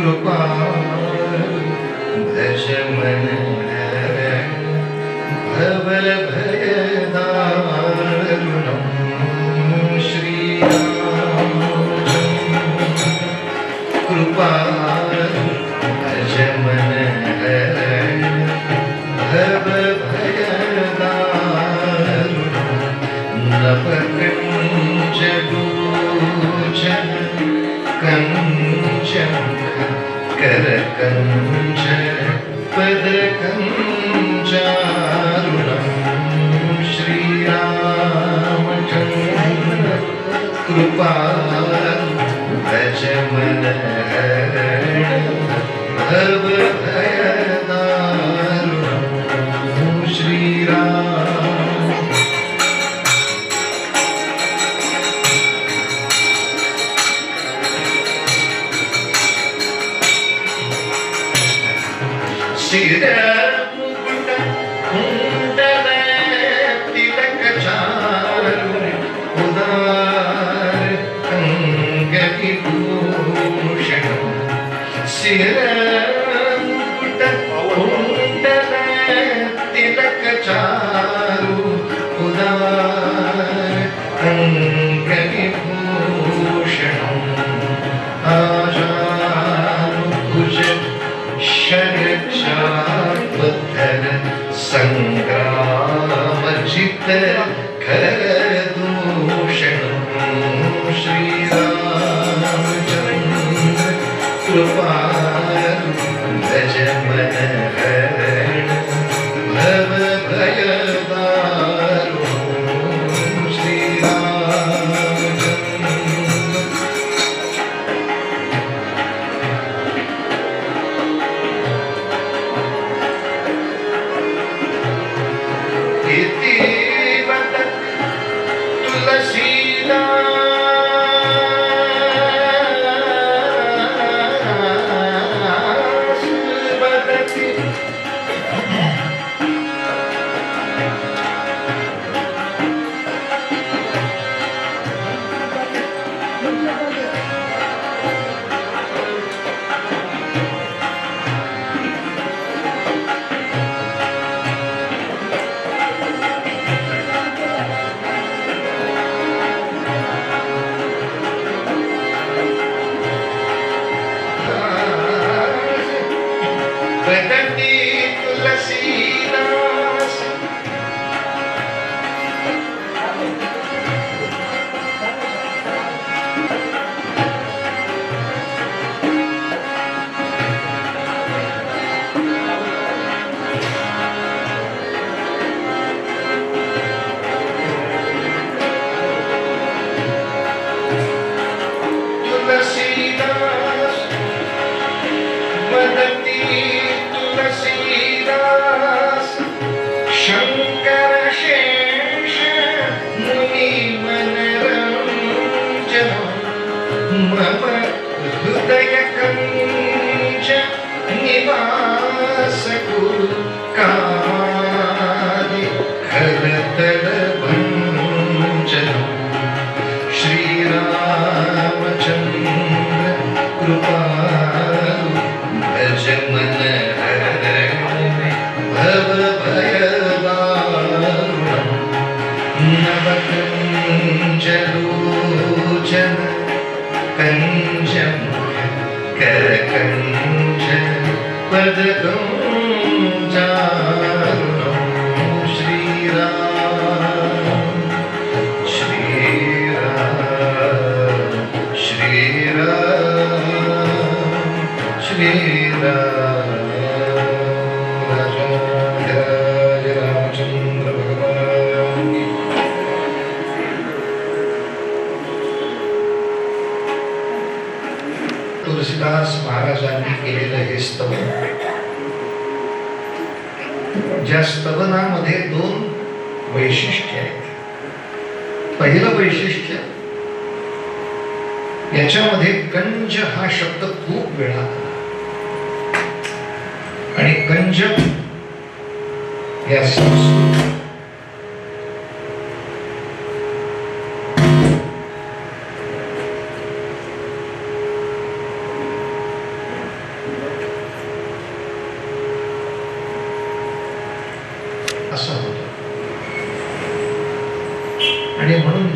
कृपा भज मन भव भयदारुणं श्रीराम कृपा भज मन भव भयदारुणं नवकंच गोचन कंचन करकंच पदकंचारुणं श्रीरामचंद्र कृपा भज मन भव भयदारुणं श्रीराम शिरमुकुट कुंडल तिलक चारुण उदार अंगविभूषण शिरमुकुट कुंडल तिलक चारु उदार अंगविभूषण आजानुभुज शरक्षापद्धर संग्रामजित खरदूषण श्रीरामचंद्र कृपा भज मन भव भयदारुणं श्रीरामचंद्र इतिवत तुलसीदास वदति वदति तुलसीदास तुलसीदास वदति तुलसीदास शंकर शेष मुनि मनरंजन मम हृदय कंच निवास कुरु कादि खरतल भंजन श्रीरामचंद्र कृपा भज मन भव भयदारुणं नवकंचलोचन कंचमुख करकंच पदकंचारुणं श्रीराम श्रीराम श्रीराम श्रीराम रामचंद्र भगवान की तुलसीदास महाराजांनी केलेलं हे स्तवन, ज्या स्तवनामध्ये दोन वैशिष्ट्य आहेत. पहिलं वैशिष्ट्य, याच्यामध्ये कंज हा शब्द खूप वेळा आला आणि कंज या संस्कृत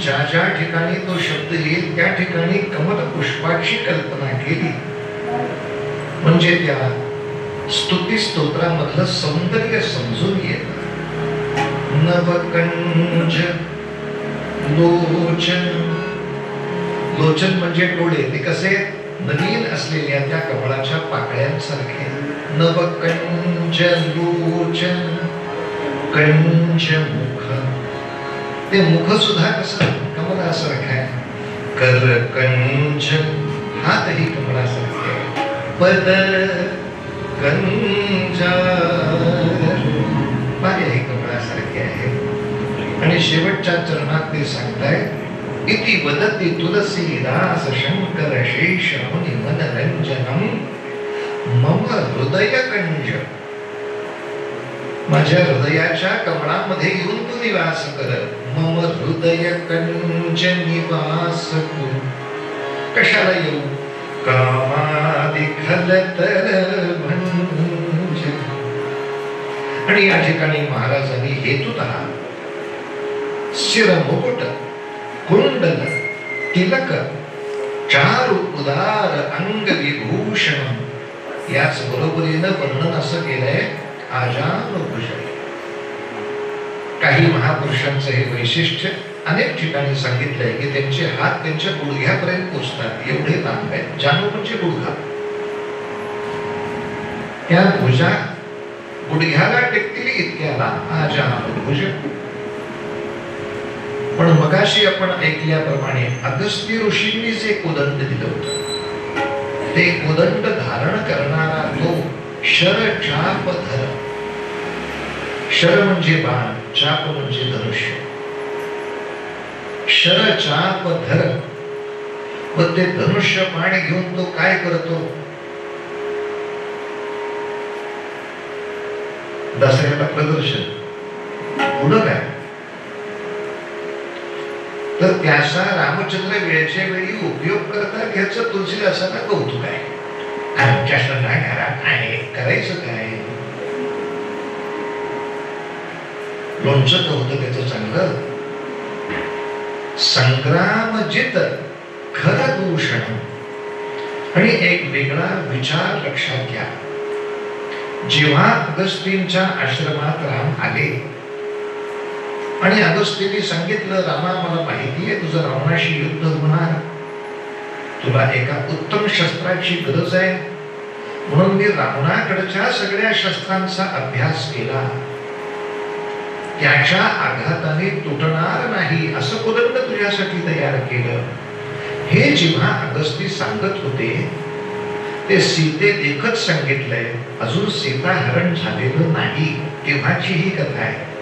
ज्या ज्या ठिकाणी तो शब्द येईल त्या ठिकाणी कमल पुष्पाची कल्पना केली म्हणजे त्या स्तुती स्तोत्रामधलं सौंदर्य समजून येत. नवकंज लोचन, लोचन म्हणजे डोळे, ते कसे नवीन असलेल्या त्या कमळाच्या पाकळ्यांसारखे. नवकंज लोचन कंज मुख, ते मुख सुद्धा कसं कमळासारखं आहे. करकंज, हातही कमळासारखे आहे. पद पायही कमळासारखे आहे. आणि शेवटच्या चरणात ते सांगताय इति वदति तुलसीदास शंकर शेष मुनि मनरंजनम मम हृदय कंज. माझ्या हृदयाच्या कमळामध्ये येऊन तू निवास कर. मम हृदय कंज निवास तू. कशाला येऊ? कामादि खलतर भंज. आणि या ठिकाणी महाराजांनी हेतुतः शिर मुकुट कुंडल तिलक चारु उदार अंग विभूषण याच बरोबरीनं वर्णन असं केलंय आजान भुज. काही महापुरुषांचं हे वैशिष्ट्य अनेक ठिकाणी सांगितलंय की त्यांचे हात त्यांच्या गुडघ्यापर्यंत पोचतात, एवढे लांब आहेत. जानू म्हणजे गुडघा, त्या भुजा गुडघ्याला टेकतील इतक्या लांब आजान भुज. पण मगाशी आपण ऐकल्याप्रमाणे अगस्त्य ऋषींनी जे कोदंड दिलं होतं ते कोदंड धारण करणारा तो शर चाप धर. शर म्हणजे बाण, चाप म्हणजे धनुष्य. शर चाप धर, व ते धनुष्य बाण घेऊन तो काय करतो? दसऱ्याला प्रदर्शन पुढं काय तर त्याचा रामचंद्र वेळच्या वेळी उपयोग करतात. याचं तुलसीदासांना कौतुक आहे. आमच्या घरात आहे, करायचं काय? लोणचं तर होतं त्याचं चांगलं. संग्रामजित खर दूषण. आणि एक वेगळा विचार लक्षात घ्या. जेव्हा अगस्तींच्या आश्रमात राम आले आणि अगस्तींनी सांगितलं रामा मला माहिती आहे तुझं रावणाशी युद्ध होणार, तुला एका उत्तम शस्त्राची गरज आहे म्हणून मी रावणाकडच्या सगळ्या शस्त्रांचा अभ्यास केला, त्याच्या आघाताने तुटणार नाही असं कोदंड तुझ्यासाठी तयार केलं. हे जेव्हा अगस्ती सांगत होते ते सीते देखत सांगितलंय. अजून सीता हरण झालेलं नाही तेव्हाची ही कथा आहे.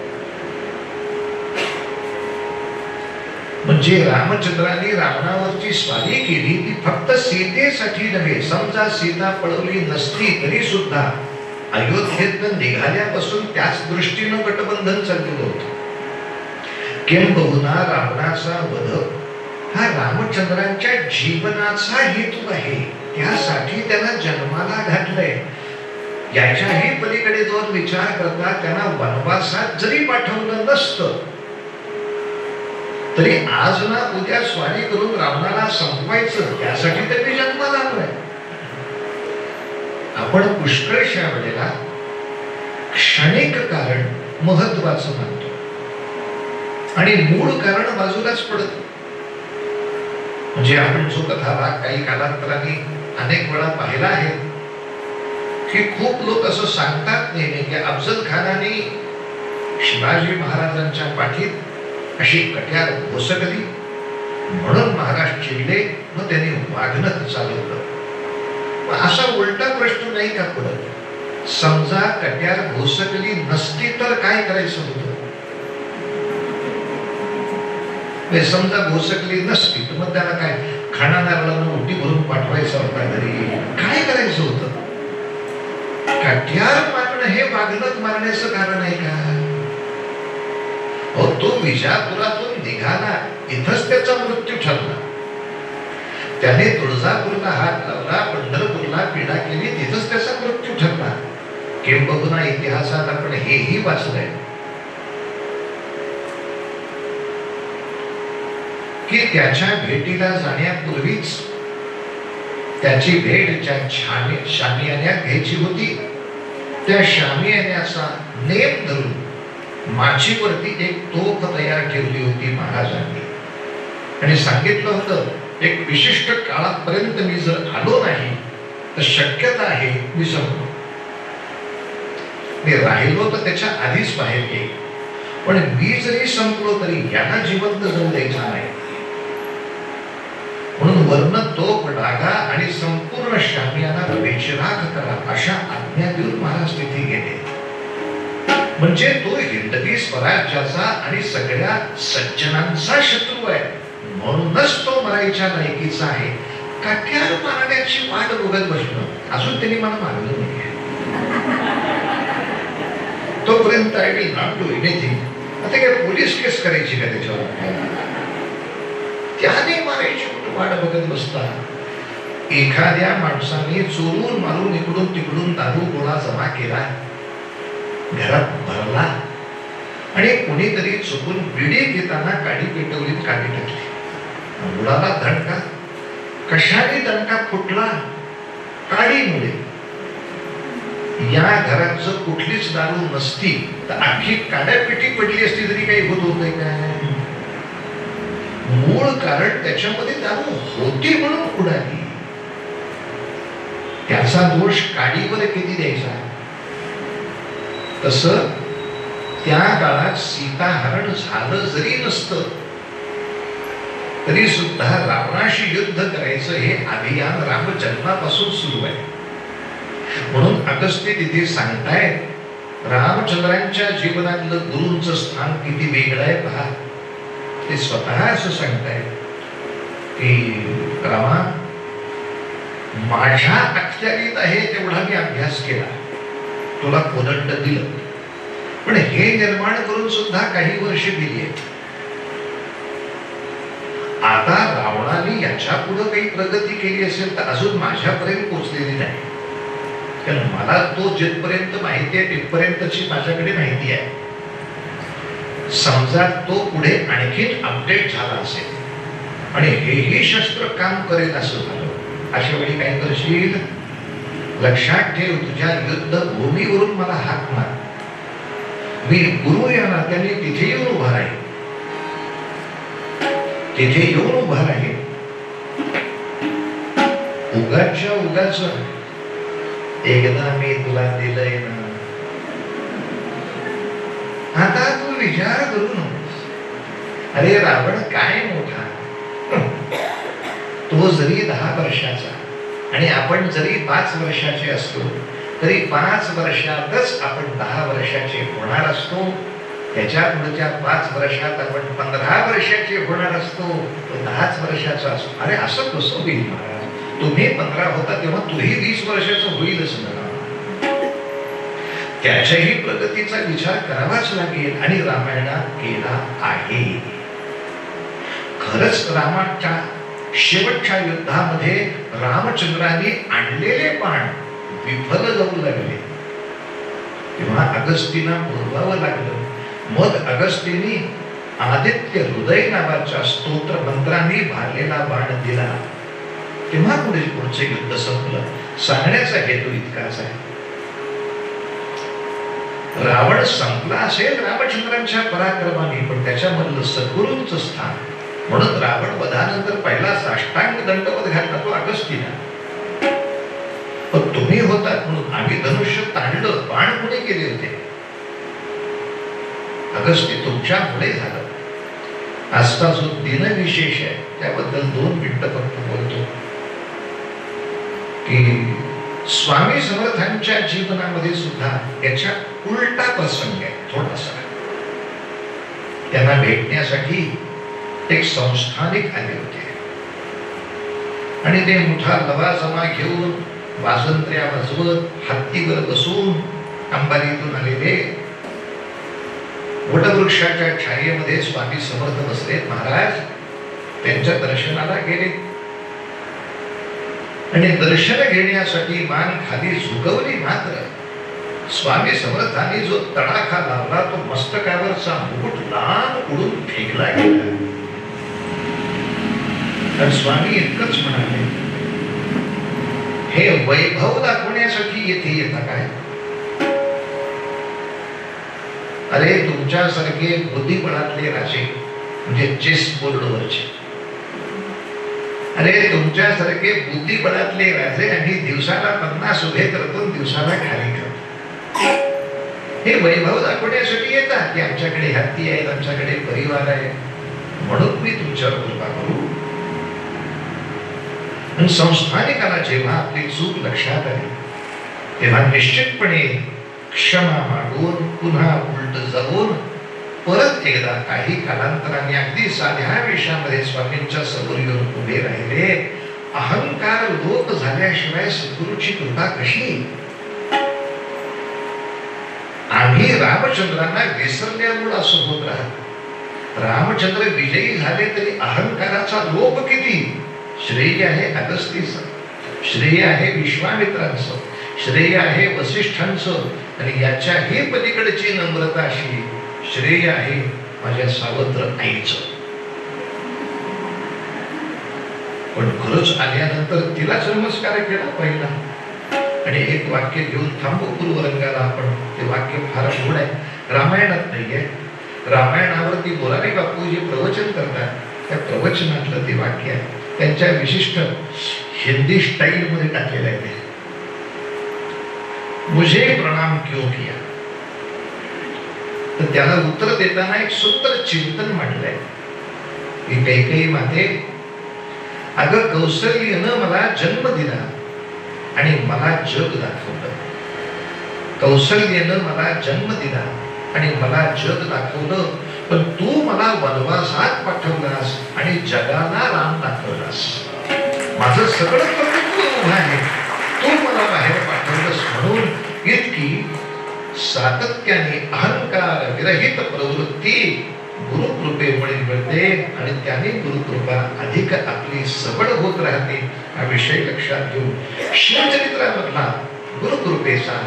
म्हणजे रामचंद्रांनी रावणावरची स्वारी केली ती फक्त सीतेसाठी नव्हे. समजा सीता पळवली नसती तरी सुद्धा अयोध्येतनं निघाल्यापासून त्याच दृष्टीनं गटबंधन चाललेलं होतं. किंबहुना रावणाचा वध हा रामचंद्रांच्या जीवनाचा हेतू आहे. त्यासाठी त्यांना जन्माला घातलंय. याच्याही पलीकडे दोन विचार करता त्यांना वनवासात जरी पाठवलं नसतं तरी आज ना उद्या स्वारी करून रावणाला संपवायचं त्यासाठी त्यांनी जन्माला आलोय. आपण पुष्कळशा वेळेला क्षणिक कारण महत्वाचं मानतो आणि मूळ कारण बाजूलाच पडत. म्हणजे आपण जो कथाभाग काही कालांतराने अनेक वेळा पाहिला आहे की खूप लोक असं सांगतात नेहमी की अफजल खानाने शिवाजी महाराजांच्या पाठीत अशी कट्यार घोसकली म्हणून महाराज चिडले मग त्यांनी वाघनत चालवलं. असा उलटा प्रश्न नाही का पडत? समजा कट्यार घोसकली नसती तर काय करायचं होतं? समजा घोसकली नसती तर मग त्याला काय खाणा नारळानं उटी भरून पाठवायचं होता घरी? काय करायचं होतं? कट्यार मारणं हे वाघनत मारण्याचं कारण आहे का? तो विजापुरातून निघाला इथंच त्याचा मृत्यू ठरला. त्याने तुळजापूरला हात लावला, पंढरपूरला पीडा केली, तिथंच त्याचा मृत्यू ठरला. किंबहुना इतिहासात आपण हेही वाचलंय की त्याच्या भेटीला जाण्यापूर्वीच त्याची भेट ज्या शामियान्यात घ्यायची होती त्या शामियान्याचा नेम धरून माचीवरती एक तोफ तयार ठेवली होती महाराजांनी आणि सांगितलं होतं एक विशिष्ट काळापर्यंत मी जर आलो नाही तर शक्यता आहे मी संपलो, मी राहिलो तर त्याच्या आधीच बाहेर येईल, पण मी जरी संपलो तरी याला जिवंत जाऊ द्यायचा नाही. म्हणून वर्ण तोफ डागा आणि संपूर्ण शामियाना बेचिराग करा अशा आज्ञा देऊन महाराज तिथे गेले. म्हणजे तो हिंदवी स्वराज्याचा आणि सगळ्या सज्जनांचा शत्रू आहे, म्हणूनच तो मरायच्या लायकीचा आहे. काठ्यार मारण्याची वाट बघत बसणं अजून त्यांनी मला मारलं नाही. तोपर्यंत I will not do anything. आता काय पोलीस केस करायची का त्याच्यावर? त्याने मारायची वाट बघत बसता एखाद्या माणसाने चोरून मारून इकडून तिकडून दारू गोळा जमा केला, घरात भरला आणि कोणीतरी चुकून बिडी घेताना काडी पेटवलीत काडी टाकली. मुलाला दणका. कशाने दणका फुटला? काडीमुळे. या घरात जर कुठलीच दारू नसती तर अख्खी काड्यापेटी पडली असती तरी काही होत होतंय काय? मूळ कारण त्याच्यामध्ये दारू होती म्हणून उडाली. त्याचा दोष काडीवर किती द्यायचा? तसं त्या काळात सीताहरण झालं जरी नसतं तरी सुद्धा रावणाशी युद्ध करायचं हे अभियान रामजन्मापासून सुरू आहे. म्हणून अगस्त्य तिथे सांगतायत रामचंद्रांच्या जीवनातलं गुरूंचं स्थान किती वेगळं आहे पहा. ते स्वतः असं सांगतायत की रामा, माझ्या अखत्यारीत आहे तेवढा मी अभ्यास केला, तुला कोदंड दिलं, पण हे निर्माण करून सुद्धा काही वर्ष गेली आहेत. आता रावणाने याच्या पुढे काही प्रगती केली असेल तर अजून माझ्यापर्यंत पोहोचलेली नाही, कारण मला तो जिथपर्यंत माहिती आहे तिथपर्यंतची माझ्याकडे माहिती आहे. समजा तो पुढे आणखीन अपडेट झाला असेल आणि हेही शस्त्र काम करेल असं झालं, अशा वेळी काय करशील? लक्षात ठेव, तुझ्या युद्ध भूमीवरून मला हाक मार. मी गुरु या नात्याने तिथे येऊन उभा राहील, तिथे येऊन उभा राहील. उगाच्या उगाच एकदा मी तुला दिलंय ना, आता तू विचार करू नकोस. अरे रावण काय मोठा, तो जरी 10 वर्षाचा आणि आपण जरी 5 वर्षाचे असलो तरी 5 वर्षातच आपण 10 वर्षाचे होणार असतो. त्याच्या पुढच्या 5 वर्षात आपण 15 वर्षाचे होणार असतो, तो 10 वर्षाचा असतो. अरे असं कसं होईल महाराज? तुम्ही 15 होता तेव्हा तूही 20 वर्षाचं होईलच ना. त्याच्याही प्रगतीचा विचार करावाच लागेल आणि रामायणात केला आहे. खरंच रामाच्या शेवटच्या युद्धामध्ये रामचंद्रांनी आणलेले बाण विफल जाऊ लागले तेव्हा अगस्तींना बोलवावं लागलं. मग अगस्तींनी आदित्य हृदय नावाच्या स्तोत्र मंत्रांनी भारलेला बाण दिला, तेव्हा पुढचे युद्ध संपलं. सांगण्याचा हेतू इतकाच आहे, रावण संपला असेल रामचंद्रांच्या पराक्रमाने, पण त्याच्यामधलं सद्गुरूंचं स्थान. म्हणून रावण वधानंतर पहिला साष्टांग दंडवत घातला तो अगस्तीला. पण तुम्ही होतात म्हणून आम्ही धनुष्य ताणलं, बाण कुणी केले होते? अगस्ती तुमच्यामुळे झालं. आजचा जो दिनविशेष आहे त्याबद्दल 2 मिनिटं फक्त बोलतो की स्वामी समर्थांच्या जीवनामध्ये सुद्धा याच्या उलटा प्रसंग आहे थोडासा. त्यांना भेटण्यासाठी एक संस्थानिक आले होते आणि ते मोठा लवाजमा घेऊन वाजंत्र्या वाजवत हत्तीवर बसून अंबारीतून आलेले. वटवृक्षाच्या छायेमध्ये स्वामी समर्थ बसले. महाराज त्यांच्या दर्शनाला गेले आणि दर्शन घेण्यासाठी मान खाली झुकवली, मात्र स्वामी समर्थांनी जो तडाखा लावला तो मस्तकावरचा मुकुट लांब उडून फेकला गेला. तर स्वामी इतकंच म्हणाले, हे वैभव दाखवण्यासाठी येथे येता काय? अरे तुमच्यासारखे बुद्धिबळातले राजे, म्हणजे चेस बोर्डवरचे, अरे तुमच्यासारखे बुद्धिबळातले राजे आणि दिवसाला 50 उभे करतो, दिवसाला खाली करतो. हे वैभव दाखवण्यासाठी येतात की आमच्याकडे हत्ती आहेत, आमच्याकडे परिवार आहे, म्हणून मी तुमच्यावर कृपा करू. आणि संस्थानिकाला जेव्हा आपली चूक लक्षात आली तेव्हा निश्चितपणे क्षमा मागून पुन्हा उलट जाऊन परत एकदा काही कालांतराने अगदी साध्या वेशामध्ये स्वामींच्या समोर येऊन उभे राहिले. अहंकार लोप झाल्याशिवाय सद्गुरूची कृपा कशी? आम्ही रामचंद्रांना विसरल्यामुळे असं होत राहत. रामचंद्र विजयी झाले तरी अहंकाराचा लोप किती? श्रेय आहे अगस्तीचं, श्रेय आहे विश्वामित्रांचं, श्रेय आहे वसिष्ठांचं, आणि याच्याही पलीकडची नम्रता अशी श्रेय आहे माझ्या सावत्र आईचं. पण खरंच आल्यानंतर तिलाच नमस्कार केला पहिला. आणि एक वाक्य घेऊन थांबू पूर्वरंगाला आपण. ते वाक्य फार गोड आहे, रामायणात नाहीये. रामायणावरती मोरारी बापू जे प्रवचन करतात त्या प्रवचनातलं ते वाक्य आहे. त्यांच्या विशिष्ट हिंदी स्टाईल मध्ये टाकलेलं आहे ते. मुझे प्रणाम क्यों किया? तर त्याला उत्तर देताना एक सुंदर चिंतन मांडलंय की कैकेयी माते, अगं कौसल्यनं मला जन्म दिला आणि मला जग दाखवलं. कौसल्यनं मला जन्म दिला आणि मला जग दाखवलं, पण तू मला वनवासात पाठवलास आणि जगाला राम दाखवलास. माझं सगळं कर्तृत्व उभं आहे, तू मला बाहेर पाठवलंस. म्हणून इतकी सातत्याने अहंकार विरहित प्रवृत्ती गुरुकृपेमुळे मिळते आणि त्याने गुरुकृपा अधिक आपली सबळ होत राहते. हा विषय लक्षात घेऊन शिवचरित्रामधला गुरुकृपेचा,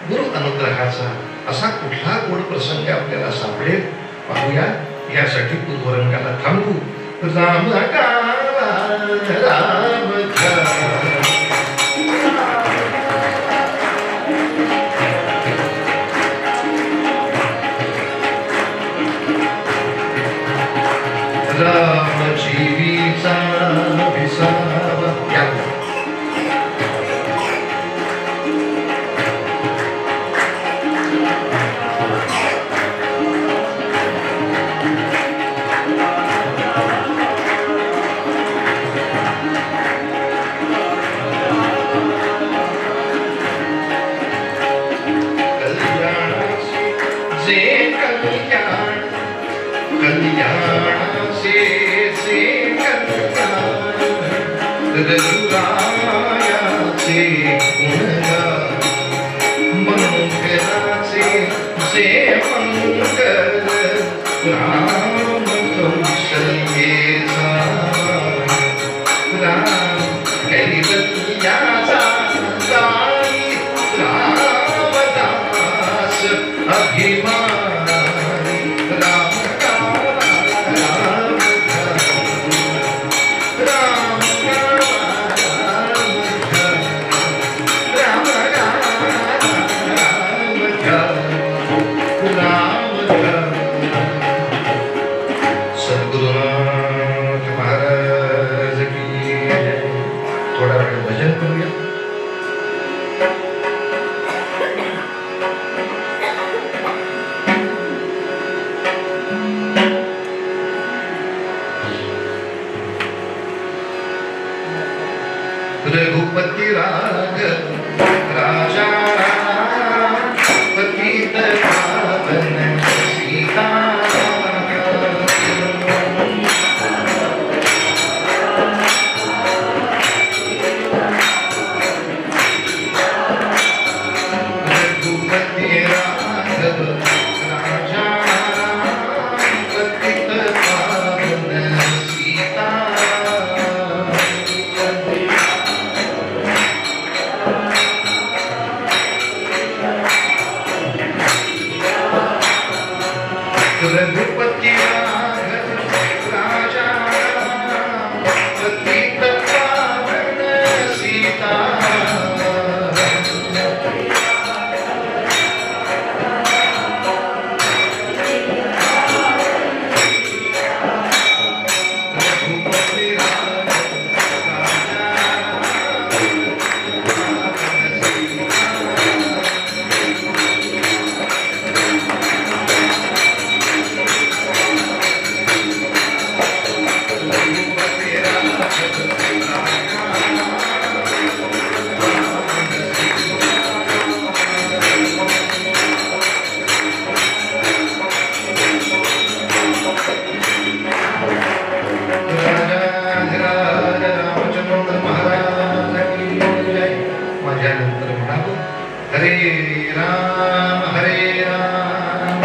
गुरु अनुग्रहाचा असा कुठला गोड प्रसंग आपल्याला सापडेल पाहूया. यासाठी पूर्वरंगाला थांबू. राम राम जीवीचा विसावा. रघुपति राघव राजा पतित पावन सीता. रघुपति राघव राजा पतित पावन सीता. माझ्यानंतर म्हणावं, हरे राम हरे राम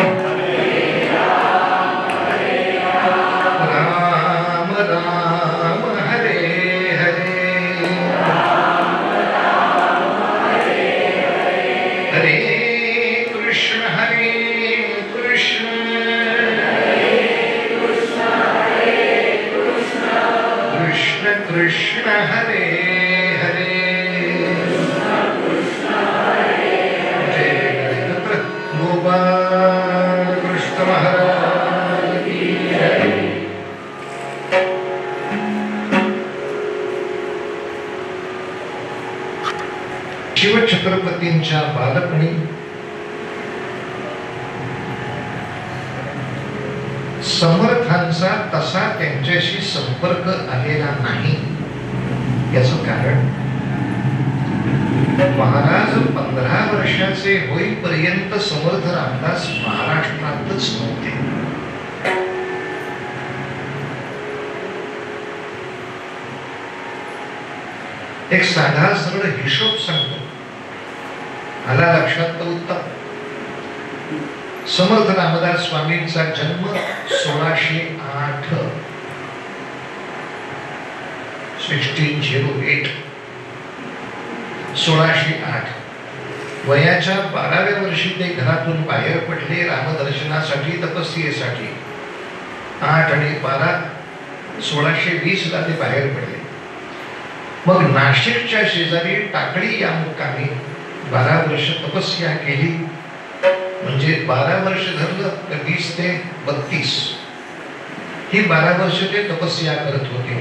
राम राम हरे हरे हरे कृष्ण कृष्ण कृष्ण हरे हरे गोपाल कृष्ण महाराज की जय. शिवछत्रपतींच्या बालपणी समर्थांचा तसा त्यांच्याशी संपर्क आलेला नाही. याचं कारण महाराज 15 वर्षाचे होईपर्यंत समर्थ रामदास महाराष्ट्रातच नव्हते. एक साधा सरळ हिशोब सांगतो, आला लक्षात तर उत्तम. समर्थ रामदास स्वामींचा जन्म 1608 1608 1608. वयाच्या 12व्या वर्षी ते घरातून बाहेर पडले रामदर्शनासाठी, तपस्येसाठी. 8 आणि 12 1620 ला ते बाहेर पडले. मग नाशिकच्या शेजारी टाकळी या मुक्कामी 12 वर्ष तपस्या केली. म्हणजे 12 वर्ष धरलं तर 20 ते 32 ही 12 वर्ष ते तपस्या करत होते.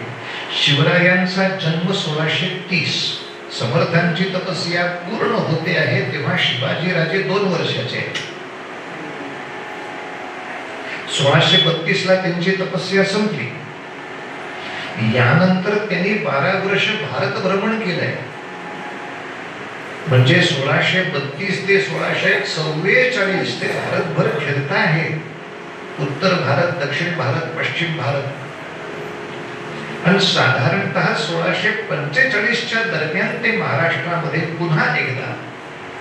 शिवरायांचा जन्म 1630. समर्थांची तपस्या पूर्ण होते आहे तेव्हा शिवाजी राजे 2 वर्षाचे आहेत. 1632 ला त्यांची तपस्या संपली. यानंतर त्यांनी 12 वर्ष भारत भ्रमण केलंय. म्हणजे 1632 ते 1644 ते भारतभर फिरता आहे. उत्तर भारत, दक्षिण भारत, पश्चिम भारत. आणि साधारणतः 1645च्या दरम्यान ते महाराष्ट्रामध्ये पुन्हा एकदा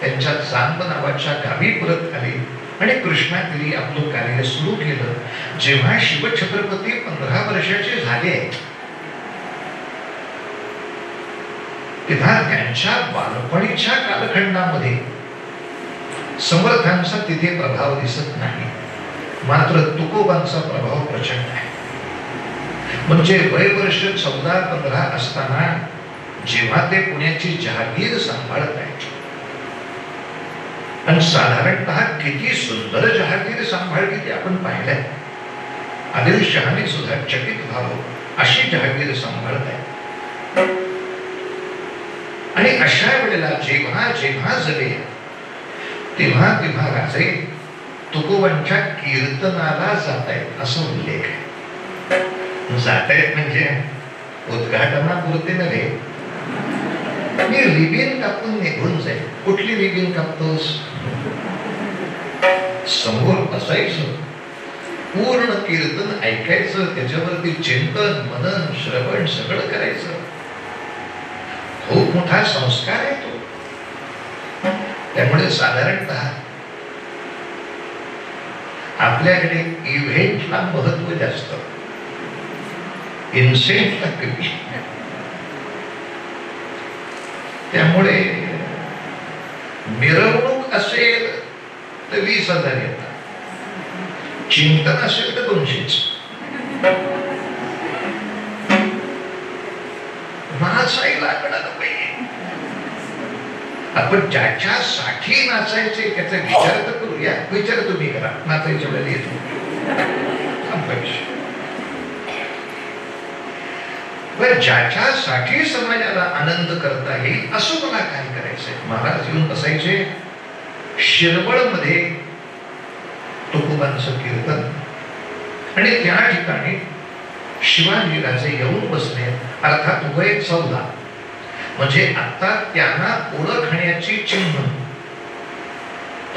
त्यांच्या चांब नावाच्या गावी परत आले आणि कृष्णागिरी आपलं कार्य सुरू केलं. जेव्हा शिवछत्रपती 15 वर्षाचे झाले तेव्हा त्यांच्या बालपणीच्या कालखंडामध्ये समर्थांचा तिथे प्रभाव दिसत नाही. मात्र तुकोबांचा प्रभाव प्रचंड आहे. म्हणजे वय वर्ष 14-15 असताना जेव्हा ते पुण्याची जहागीर सांभाळत आहेत आणि साधारणतः किती सुंदर जहागीर सांभाळली ते आपण पाहिलंय. आदिलशहाने सुद्धा चकित व्हावं अशी जहागीर सांभाळत आहे. आणि अशा वेळेला जेव्हा जेव्हा जगे तेव्हा तेव्हा राजे तुकोबांच्या कीर्तनाला जात आहेत असं उल्लेख आहे. जात आहेत म्हणजे उद्घाटनापुरते नव्हे. मी रिबीन कापून निघून जाईल. कुठली रिबीन कापतोस? समोर बसायचं, पूर्ण कीर्तन ऐकायचं, त्याच्यावरती चिंतन मनन श्रवण सगळं करायचं. खूप मोठा संस्कार आहे तो. त्यामुळे साधारणतः आपल्याकडे इव्हेंटला महत्व जास्त, इन्सेंटला कमी. त्यामुळे मिरवणूक असेल तर 20,000 येतात, चिंतन असेल तर 200च. नाचायला कळलं पाहिजे. आपण ज्याच्यासाठी नाचायचे त्याचा विचार तर करूया. विचार तुम्ही करा, नाचायच्या वेळेला येतो बरं. ज्याच्यासाठी समाजाला आनंद करता येईल असं मला काय करायचंय. महाराज येऊन बसायचे शिरवळमध्ये तुकोबांचं कीर्तन आणि त्या ठिकाणी शिवाजी राजे येऊन बसले. अर्थात वय 14 म्हणजे आता त्यांना ओळखण्याची चिन्ह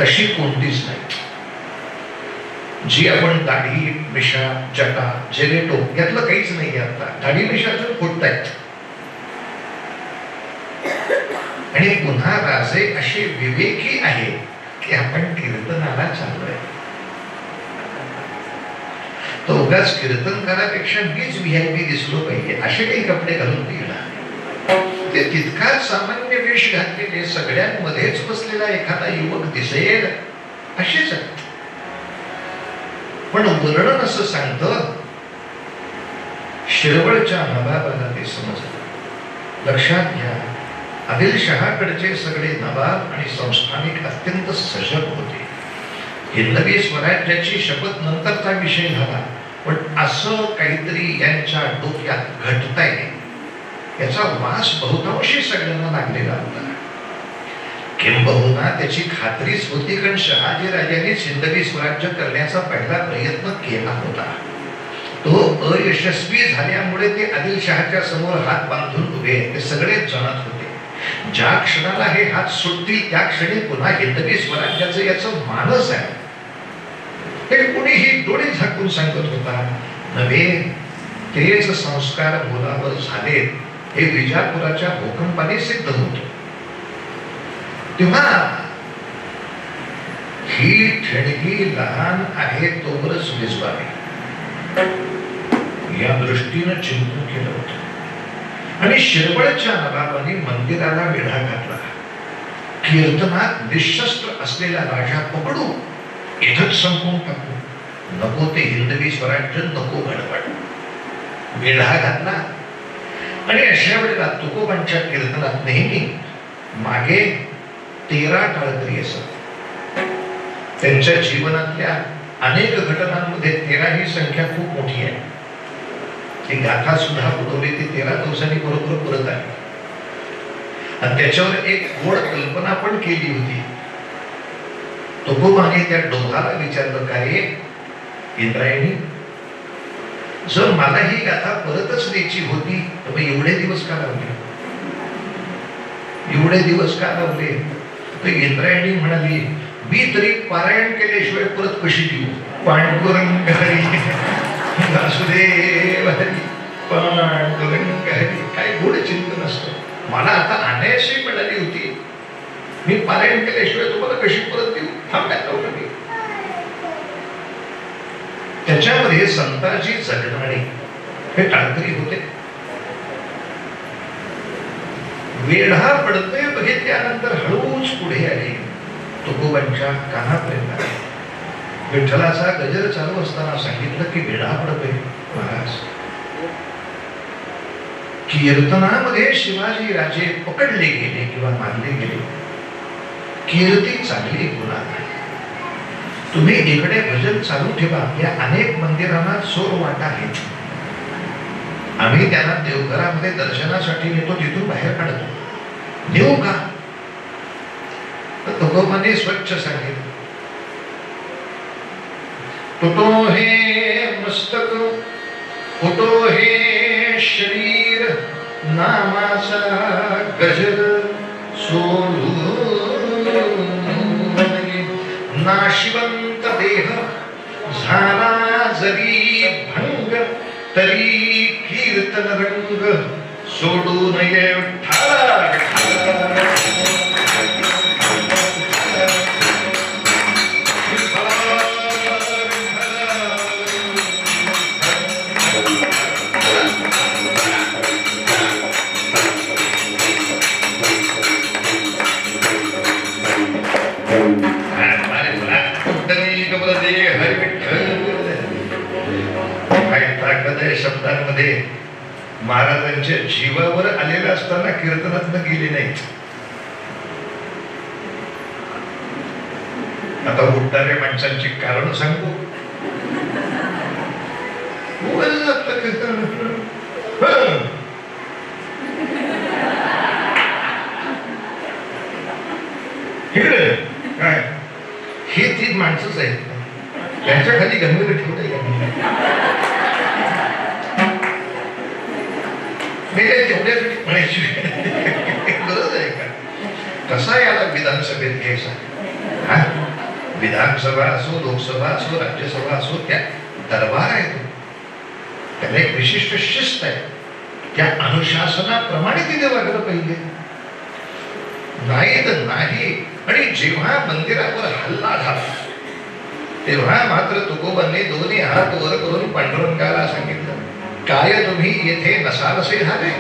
तशी कोणतीच नाही. जी आपण दाढी मिशा जटा जेरेटो यातलं काहीच नाही. आता दाढी मिशा अजून फुटतायत. आणि पुन्हा राजे असे विवेकी आहे की आपण कीर्तनाला चाललोय. तो उगाच कीर्तनकारापेक्षा मीच व्हीआयपी दिसलो पाहिजे असे काही कपडे घालून गेला. ते तितकाच सामान्य वेश घातलेले सगळ्यांमध्येच बसलेला एखादा युवक दिसेल असेच. पण वर्णन असं सांगतं, शिरवळच्या नवाबाला ते समजलं. लक्षात घ्या, आदिलशहाकडचे सगळे नवाब आणि संस्थानिक अत्यंत सजग होते. हिंदवी स्वराज्याची शपथ नंतरचा विषय झाला, पण असं काहीतरी यांच्या डोक्यात घडतंय याचा वास बहुतांशी सगळ्यांना लागलेला होता. किंबहुना त्याची खात्रीच होती, कारण शहाजी राजांनी हिंदवी स्वराज्य करण्याचा पहिला प्रयत्न केला होता. तो अयशस्वी झाल्यामुळे ते आदिलशहाच्या समोर हात बांधून उभे ते सगळेच जाणत होते. ज्या क्षणाला हे हात सुटतील त्या क्षणी पुन्हा हिंदवी स्वराज्याचं याचं मानस आहे हे कुणीही डोळे झाकून सांगत होता. नव्हे, तेच संस्कार मुलावर झालेत हे विजापुराच्या भूकंपाने सिद्ध होत. तेव्हा ही ठिणगी लहान आहे तोवरच विजवावी या दृष्टीनं चिंतन केलं होतं. आणि शिरवळच्या नवाबाने मंदिराला वेढा घातला. कीर्तनात निशस्त्र असलेला राजा पकडू, इथंच संपवून टाकू, नको ते हिंदवी स्वराज्य, नको गडबड. वेढा घातला. आणि अशा वेळेला तुकोबांच्या कीर्तनात नेहमी मागे 13 टाळकरी असत. त्यांच्या जीवनातल्या अनेक घटनांमध्ये 13 ही संख्या खूप मोठी आहे. ती गाथा सुद्धा बुडवली, ती 13 दिवसांनी बरोबर परत आली. आणि त्याच्यावर एक गोड कल्पना पण केली होती. तुकोबाने त्या डोहाला विचारलं, का रे इंद्रायणी, जर मला ही गाथा परतच द्यायची होती तर मग एवढे दिवस का लावले, एवढे दिवस का लावले? तर इंद्रायणी म्हणाली, मी तरी पारायण केल्याशिवाय परत कशी देऊ? पांडुरंग हरी वासुदेव हरी पांडुरंग हरी. काय गोड चिंतन असतं. मला आता अनायासही मिळाली होती, मी पारायण केल्याशिवाय तुम्हाला कशी परत देऊ? थांबण्यात लावलं मी. त्याच्यामध्ये संताजी जगणारे हे टाळकरी होते. वेढा पडतोय बघितल्यानंतर हळूच पुढे आले. तुकोबांच्या कानापर्यंत आले. विठ्ठलाचा गजर चालू असताना सांगितलं की वेढा पडतोय महाराज. कीर्तनामध्ये शिवाजी राजे पकडले गेले किंवा मारले गेले. कीर्ती चांगली गुणात. तुम्ही इकडे भजन चालू ठेवा. या अनेक मंदिरांना चोर वाटा आहेत. आम्ही त्यांना देवघरामध्ये दर्शनासाठी नेतो, तिथून बाहेर काढतो. नेऊ का? तर तुकोबांनी स्वच्छ सांगितलं, तुटो हे मस्तक, फुटो हे शरीर, नामाचा गजर सोडून नाशिवंत देह झाला जरी भंग, तरी कीर्तन रंग सोडू नये विठ्ठला. शब्दांमध्ये महाराजांच्या जीवावर आलेला असताना कीर्तनात गेले नाही. आता उठणाऱ्या माणसांची कारण सांगू. इकडे काय ही ती माणसंच आहेत, त्यांच्या खाली गंभीर ठेवता तेवढ्यासाठी म्हणायची गरज आहे का? कसा याला विधानसभेत घ्यायचा? विधानसभा असो, लोकसभा असो, राज्यसभा असो, त्या दरबार आहे तो. त्याला एक विशिष्ट शिस्त आहे. त्या अनुशासनाप्रमाणे तिथे वागलं पाहिजे. नाही तर नाही. आणि जेव्हा मंदिरावर हल्ला झाला तेव्हा मात्र तुकोबांनी दोन्ही हात वर करून पांडुरंगाला सांगितलं, काय तुम्ही येथे नसावसे झाले?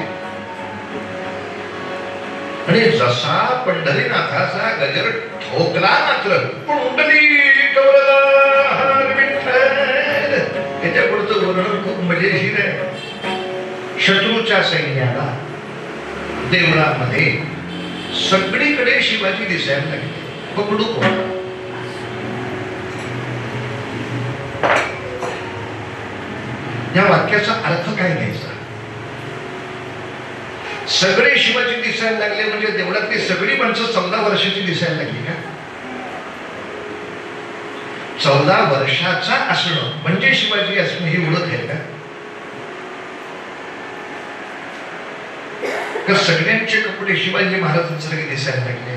आणि जसा पंढरीनाथाचा गजर ठोकला मात्र पुंडलिक वरदा विठ्ठल, त्याच्या पुढचं वर्णन खूप मजेशीर आहे. शत्रूच्या सैन्याला देवळामध्ये सगळीकडे शिवाजी दिसायला लागले. पकडू कोण? या वाक्याचा अर्थ काय घ्यायचा? सगळे शिवाजी दिसायला लागले म्हणजे देवळातली सगळी माणसं 14 वर्षाची दिसायला लागली का? 14 वर्षाचा असणं म्हणजे शिवाजी असणं ही ओळख आहे का? सगळ्यांचे कपडे शिवाजी महाराजांसारखे दिसायला लागले,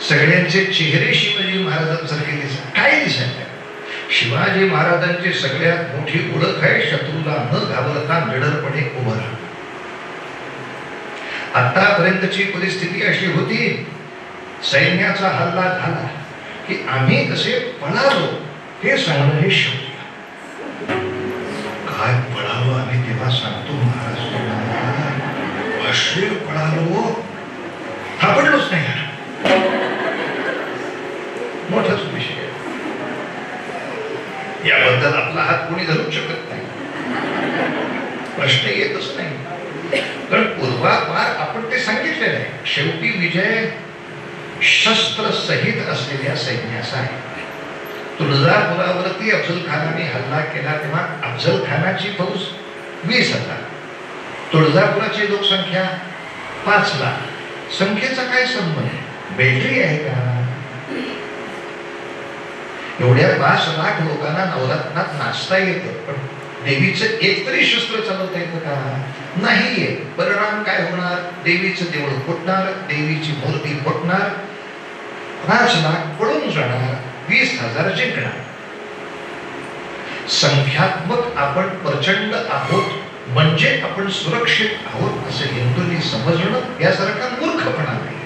सगळ्यांचे चेहरे शिवाजी महाराजांसारखे काय दिसायला लागले? शिवाजी महाराजांची सगळ्यात मोठी ओळख आहे शत्रूला न घाबरता निडरपणे उभं राहणं. आतापर्यंतची परिस्थिती अशी होती, सैन्याचा हल्ला झाला की आम्ही कसे पळालो हे सांगणं हे शक्य. काय पळालो आम्ही तेव्हा सांगतो महाराज, असे पळालो सापडलोच नाही. मोठाच विषय याबद्दल आपला हात कोणी धरू शकत नाही, प्रश्न येतच नाही. कारण पूर्वापार आपण ते सांगितलेलं आहे. शेवटी विजय शस्त्र सहित असलेल्या सैन्याचा आहे. तुळजापुरावरती अफजल खानाने हल्ला केला तेव्हा अफजल खानाची फौज 20,000, तुळजापुराची लोकसंख्या 5 लाख. संख्येचा काय संबंध? बेटरी आहे का? एवढ्या 5 लाख लोकांना नवरत्नात नाचता येतं, पण देवीचं एक तरी शस्त्र चालवता येतं का? नाहीये. परिणाम काय होणार? देवीचं देऊळ फुटणार, देवीची मूर्ती फुटणार, 5 लाख पळून जाणार, 20,000 जिंकणार. संख्यात्मक आपण प्रचंड आहोत म्हणजे आपण सुरक्षित आहोत असं हिंदूंनी समजणं यासारखा मूर्खपणा नाही.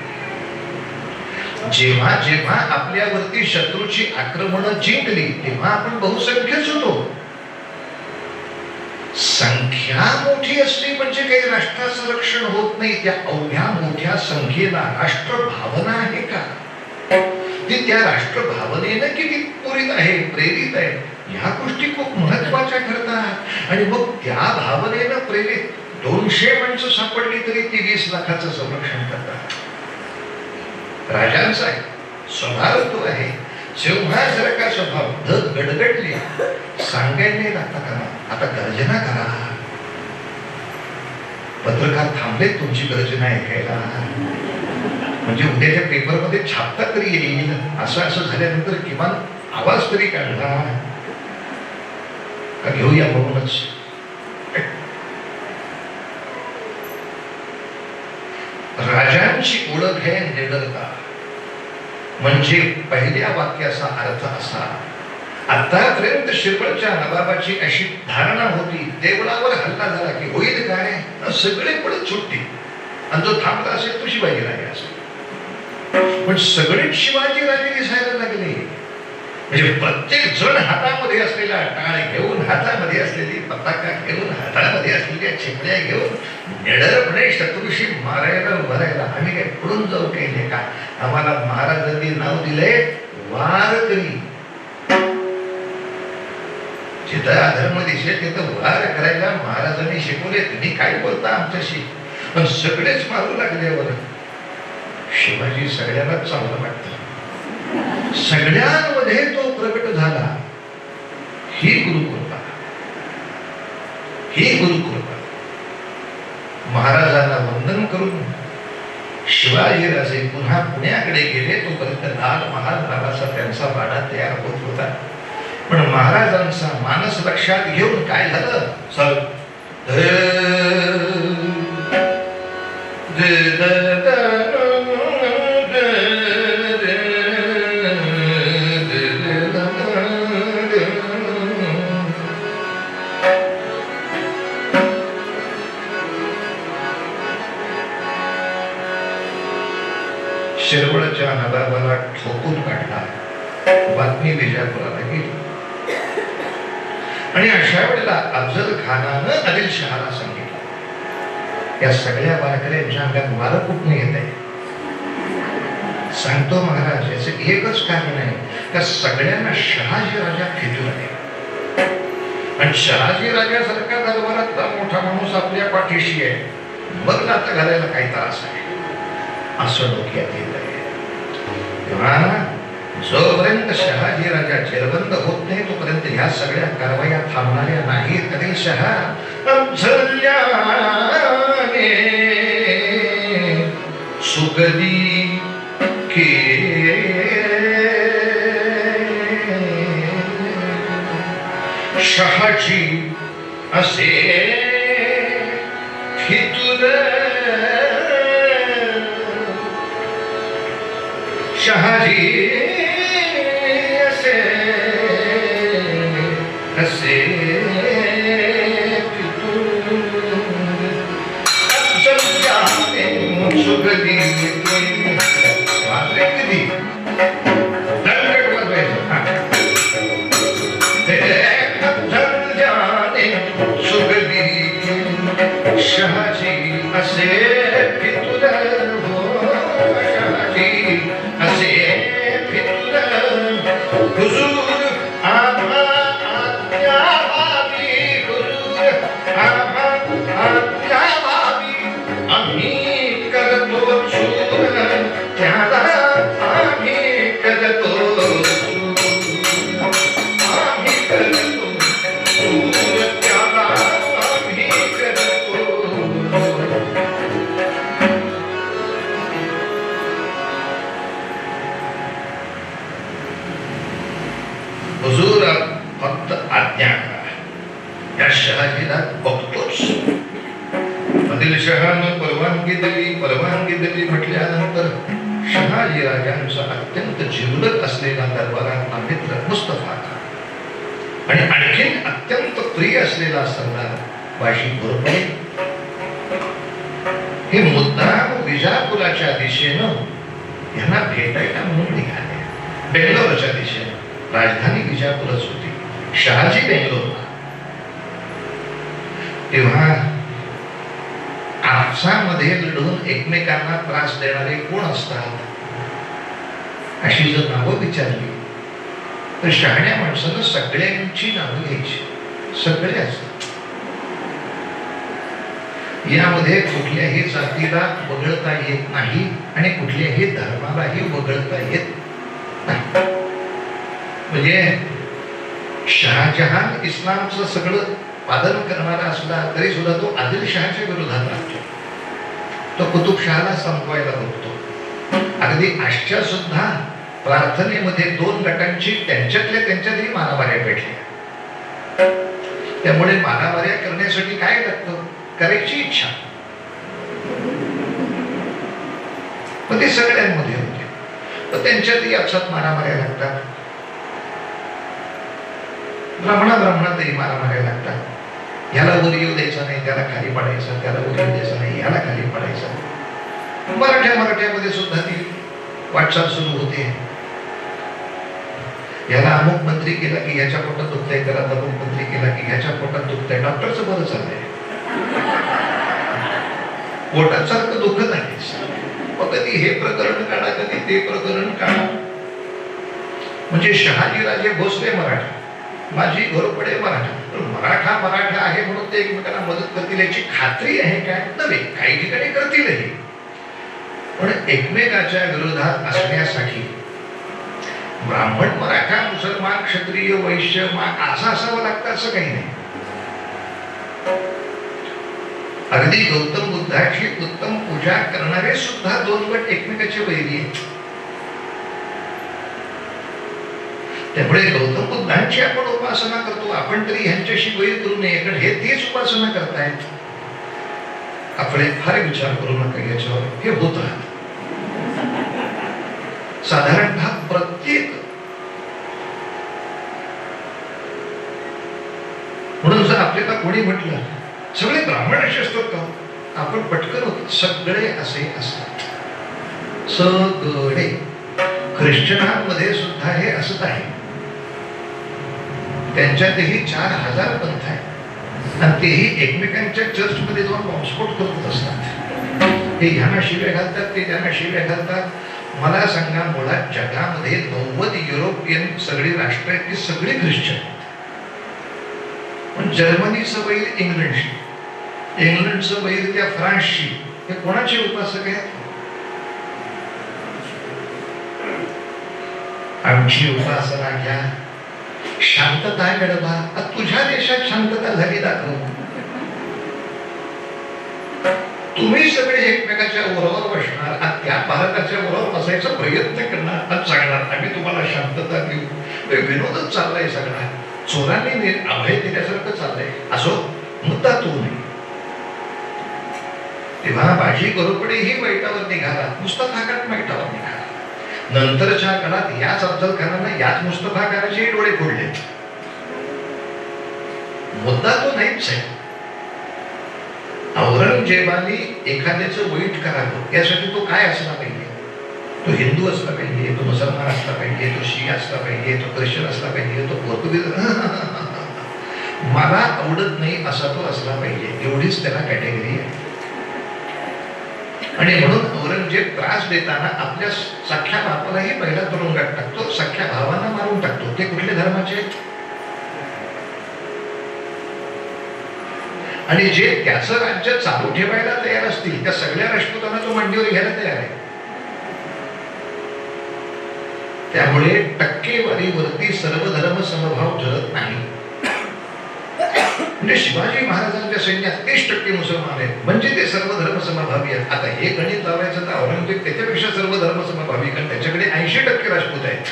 जेव्हा जेव्हा आपल्यावरती शत्रूची आक्रमणं जिंकली तेव्हा आपण बहुसंख्यच होतो. संख्या मोठी असली म्हणजे काही राष्ट्राचं रक्षण होत नाही. त्या अवघ्या मोठ्या संख्येला राष्ट्रभावना आहे का? ती त्या राष्ट्रभावनेनं किती पूरित आहे, प्रेरित आहे, ह्या गोष्टी खूप महत्वाच्या ठरतात. आणि मग त्या भावनेनं प्रेरित 200 माणसं सापडली तरी ती 20 लाखाचं संरक्षण करतात. राजांचा आहे स्वभाव तो आहे. जेव्हा जर का स्वभाव धग गडगडली सांगायला लागता करा, आता गर्जना करा. पत्रकार थांबले तुमची गर्जना ऐकायला, म्हणजे उद्याच्या पेपरमध्ये छापता तरी येईल. असं असं झाल्यानंतर किमान आवाज तरी काढला का घेऊया म्हणूनच. राजांची ओळख आहे निडरता. म्हणजे पहिल्या वाक्याचा अर्थ असा, आतापर्यंत शिरवळच्या नवाबाची अशी धारणा होती, देवळावर हल्ला झाला की होईल काय, सगळे पळत सुटतील आणि जो थांबला असेल तो शिवाजी राजे असेल. पण सगळेच शिवाजी राजे दिसायला लागले. म्हणजे प्रत्येक जण हातामध्ये असलेला टाळ घेऊन, हातामध्ये असलेली पताका घेऊन, हातामध्ये असलेल्या चिपळ्या घेऊन निडरपणे शत्रूशी मारायला भरायला. आम्ही काय पडून जाऊ केले का? आम्हाला महाराजांनी नाव दिले वारकरी. जिथं अधर्म दिसेल तिथं वार करायला महाराजांनी शिकवले. तुम्ही काय बोलता आमच्याशी? पण सगळेच मारू लागल्यावर शिवाजी सगळ्यांनाच चांगलं वाटतं. सगळ्यांमध्ये तो प्रकट झाला. ही गुरुकृपा, ही गुरुकृपा. महाराजांना वंदन करून शिवाजीराजे पुन्हा पुण्याकडे गेले. तोपर्यंत लाल महाल नावाचा त्यांचा वाडा तयार होत होता. पण महाराजांचा मानस लक्षात घेऊन काय झालं? शिरवळच्या नवाबाला ठोकून काढला. बातमी विजापुराला गेली आणि अशा वेळेला अफजल खानानं आदिलशहाला सांगितलं, या सगळ्या वारकऱ्यांच्या अंगात वारं कुठून येत आहे? सांगतो महाराज, याचं एकच कारण आहे, त्या सगळ्यांना शहाजी राजा खेचून आहे आणि शहाजी राजासारखा दरबारातला मोठा माणूस आपल्या पाठीशी आहे, मग नातं घालायला काही त्रास आहे असं डोक्यात येत आहे. तेव्हा जोपर्यंत शहाजी राजा जेरबंद होत नाही तोपर्यंत ह्या सगळ्या कारवाया थांबणाऱ्या नाहीत. आदिलशहा अफझल्याने सुगदी के शहाजी असे फितुर, शहाजी असे असे फितुर, अफझल्याने सुगदी शहाजी असे फितुर हो, शहाजी असे फितुर, हुजूर आम्हा आज्ञा व्हावी, हुजूर आम्हा आज्ञा व्हावी, आम्ही करतो शूर त्याला, आम्ही करतो शूर, आम्ही करतो शूर त्याला, आम्ही करतो. हुजूर फक्त आज्ञा करा. या शहाजीला बघतोच. आदिलशहानं परवानगी दिली म्हटल्यानंतर शहाजी राजांचा अत्यंत जिवलग असलेला दरबारातला मित्र मुस्तफा खान आणि आणखीन अत्यंत प्रिय असलेला सरदार बाजी घोरपडे हे मुद्दाम विजापुराच्या दिशेनं यांना भेटायला म्हणून निघाले. बेंगलोरच्या दिशेनं. राजधानी विजापूरच होती, शहाजी बेंगलोरला. तेव्हा आपसामध्ये लढून एकमेकांना त्रास देणारे कोण असतात अशी जर नावं विचारली तर शहाण्या माणसानं सगळ्यांची नावं घ्यायची. सगळे असतात. यामध्ये कुठल्याही जातीला वगळता येत नाही आणि कुठल्याही धर्मालाही वगळता येत नाही. म्हणजे शहाजहान इस्लामचं सगळं पालन करणारा असला तरी सुद्धा तो आदिलशहाच्या विरोधात राहतो. तो कुतुबशहाला संपवायला बघतो. अगदी आजच्या सुद्धा प्रार्थनेमध्ये दोन गटांची त्यांच्यातही मारामाऱ्या पेटल्या. त्यामुळे मारामाऱ्या करण्यासाठी काय लागतं? करायची इच्छा. पण ते सगळ्यांमध्ये होते. पण त्यांच्यातही आपसात मारामाऱ्या लागतात. ब्राह्मणातही मारामाऱ्या लागतात. ह्याला वर येऊ द्यायचा नाही, त्याला खाली पाडायचा, त्याला वर येऊ द्यायचा नाही, ह्याला खाली पाडायचा. मराठ्यामध्ये सुद्धा ती वाटचाल सुरू होते. याला अमुक मंत्री केला की ह्याच्या पोटात दुखतंय, त्याला अमुक मंत्री केला की ह्याच्या पोटात दुखतंय. डॉक्टरचं बरं चाललंय, पोटात सारखं दुखत आहे. मग कधी हे प्रकरण काढा, कधी ते प्रकरण काढा. म्हणजे शहाजी राजे भोसले मराठा, बाजी घोरपडे मराठा. मराठा आहे म्हणून ते एकमेकांना मदत करतील याची खात्री आहे काय? नव्हे. काही ठिकाणी करतीलही, पण एकमेकाच्या विरोधात असण्यासाठी ब्राह्मण मराठा मुसलमान क्षत्रिय वैश्य असं असावं लागतं असं काही नाही. अगदी गौतम बुद्धाची उत्तम पूजा करणारे सुद्धा दोन गट एकमेकाचे वैरी आहेत. त्यामुळे गौतम बुद्धांची आपण उपासना करतो, आपण तरी ह्यांच्याशी वैर करू नये, कारण हे तेच उपासना करतायत. आपण फार विचार करू नका याच्यावर. हे होत राहत. साधारणतः प्रत्येक, म्हणून जर आपल्याला कोणी म्हटलं सगळे ब्राह्मण असे असतात का, आपण पटकन होतो. सगळे असे असतात. सगळे ख्रिश्चनांमध्ये सुद्धा हे असत आहे. त्यांच्यातही 4000 पंथ आहेत आणि तेही एकमेकांच्या चर्चमध्ये जाऊन बॉम्बस्फोट करत असतात. हे ह्यांना शिव्या घालतात, ते त्यांना शिव्या घालतात. मला सांगा, मुळात जगामध्ये 90 युरोपियन सगळी राष्ट्र आहेत ती सगळी ख्रिश्चन. पण जर्मनीचं वैर इंग्लंडशी, इंग्लंडचं वैर त्या फ्रान्सशी. हे कोणाचे उपासक आहेत? आमची उपासना घ्या, शांतता घडवा. तुझ्या देशात शांतता झाली दाखव. तुम्ही सगळे एकमेकाच्या ओरावर बसणार आणि त्या भारताच्या ओरावर बसायचा प्रयत्न करणार आणि सांगणार आम्ही तुम्हाला शांतता देऊ. विनोदच चाललाय सगळा. चोरांनी अभय दिल्यासारखं चाललंय. असो, मुद्दा तो नाही. तेव्हा बाजी घोरपडेही वाईटावर निघाला, मुस्तफा खान वाईटावर निघाला. नंतरच्या काळात याच अफजल खानानं याच मुस्तफा खानाचे डोळे फोडले. मुद्दा तो नाहीच आहे. औरंगजेबाने एखाद्याचं वाईट करावं यासाठी तो काय असला पाहिजे? तो हिंदू असला पाहिजे, तो मुसलमान असला पाहिजे, तो शिया असला पाहिजे, तो ख्रिश्चन असला पाहिजे, तो पोर्तुगीज मला आवडत नाही असा तो असला पाहिजे. एवढीच त्याला कॅटेगरी आहे. आणि म्हणून औरंगजेब त्रास देताना आपल्या सख्या बापालाही पहिला तुरुंगात टाकतो, सख्या भावांना मारून टाकतो. ते कुठल्या धर्माचे? आणि जे त्याचं राज्य चालू ठेवायला तयार असतील त्या सगळ्या राजपुतांना तो मांडीवर घ्यायला तयार आहे. त्यामुळे टक्केवारीवरती सर्व धर्म समभाव ठरत नाही. म्हणजे शिवाजी महाराजांच्या सैन्यात 30% मुसलमान आहेत म्हणजे ते सर्व धर्म समभावी आहेत. आता हे गणित लावायचं तर औरंगजेब त्याच्यापेक्षा सर्व धर्म समभावी, कारण त्याच्याकडे 80% राजपूत आहेत.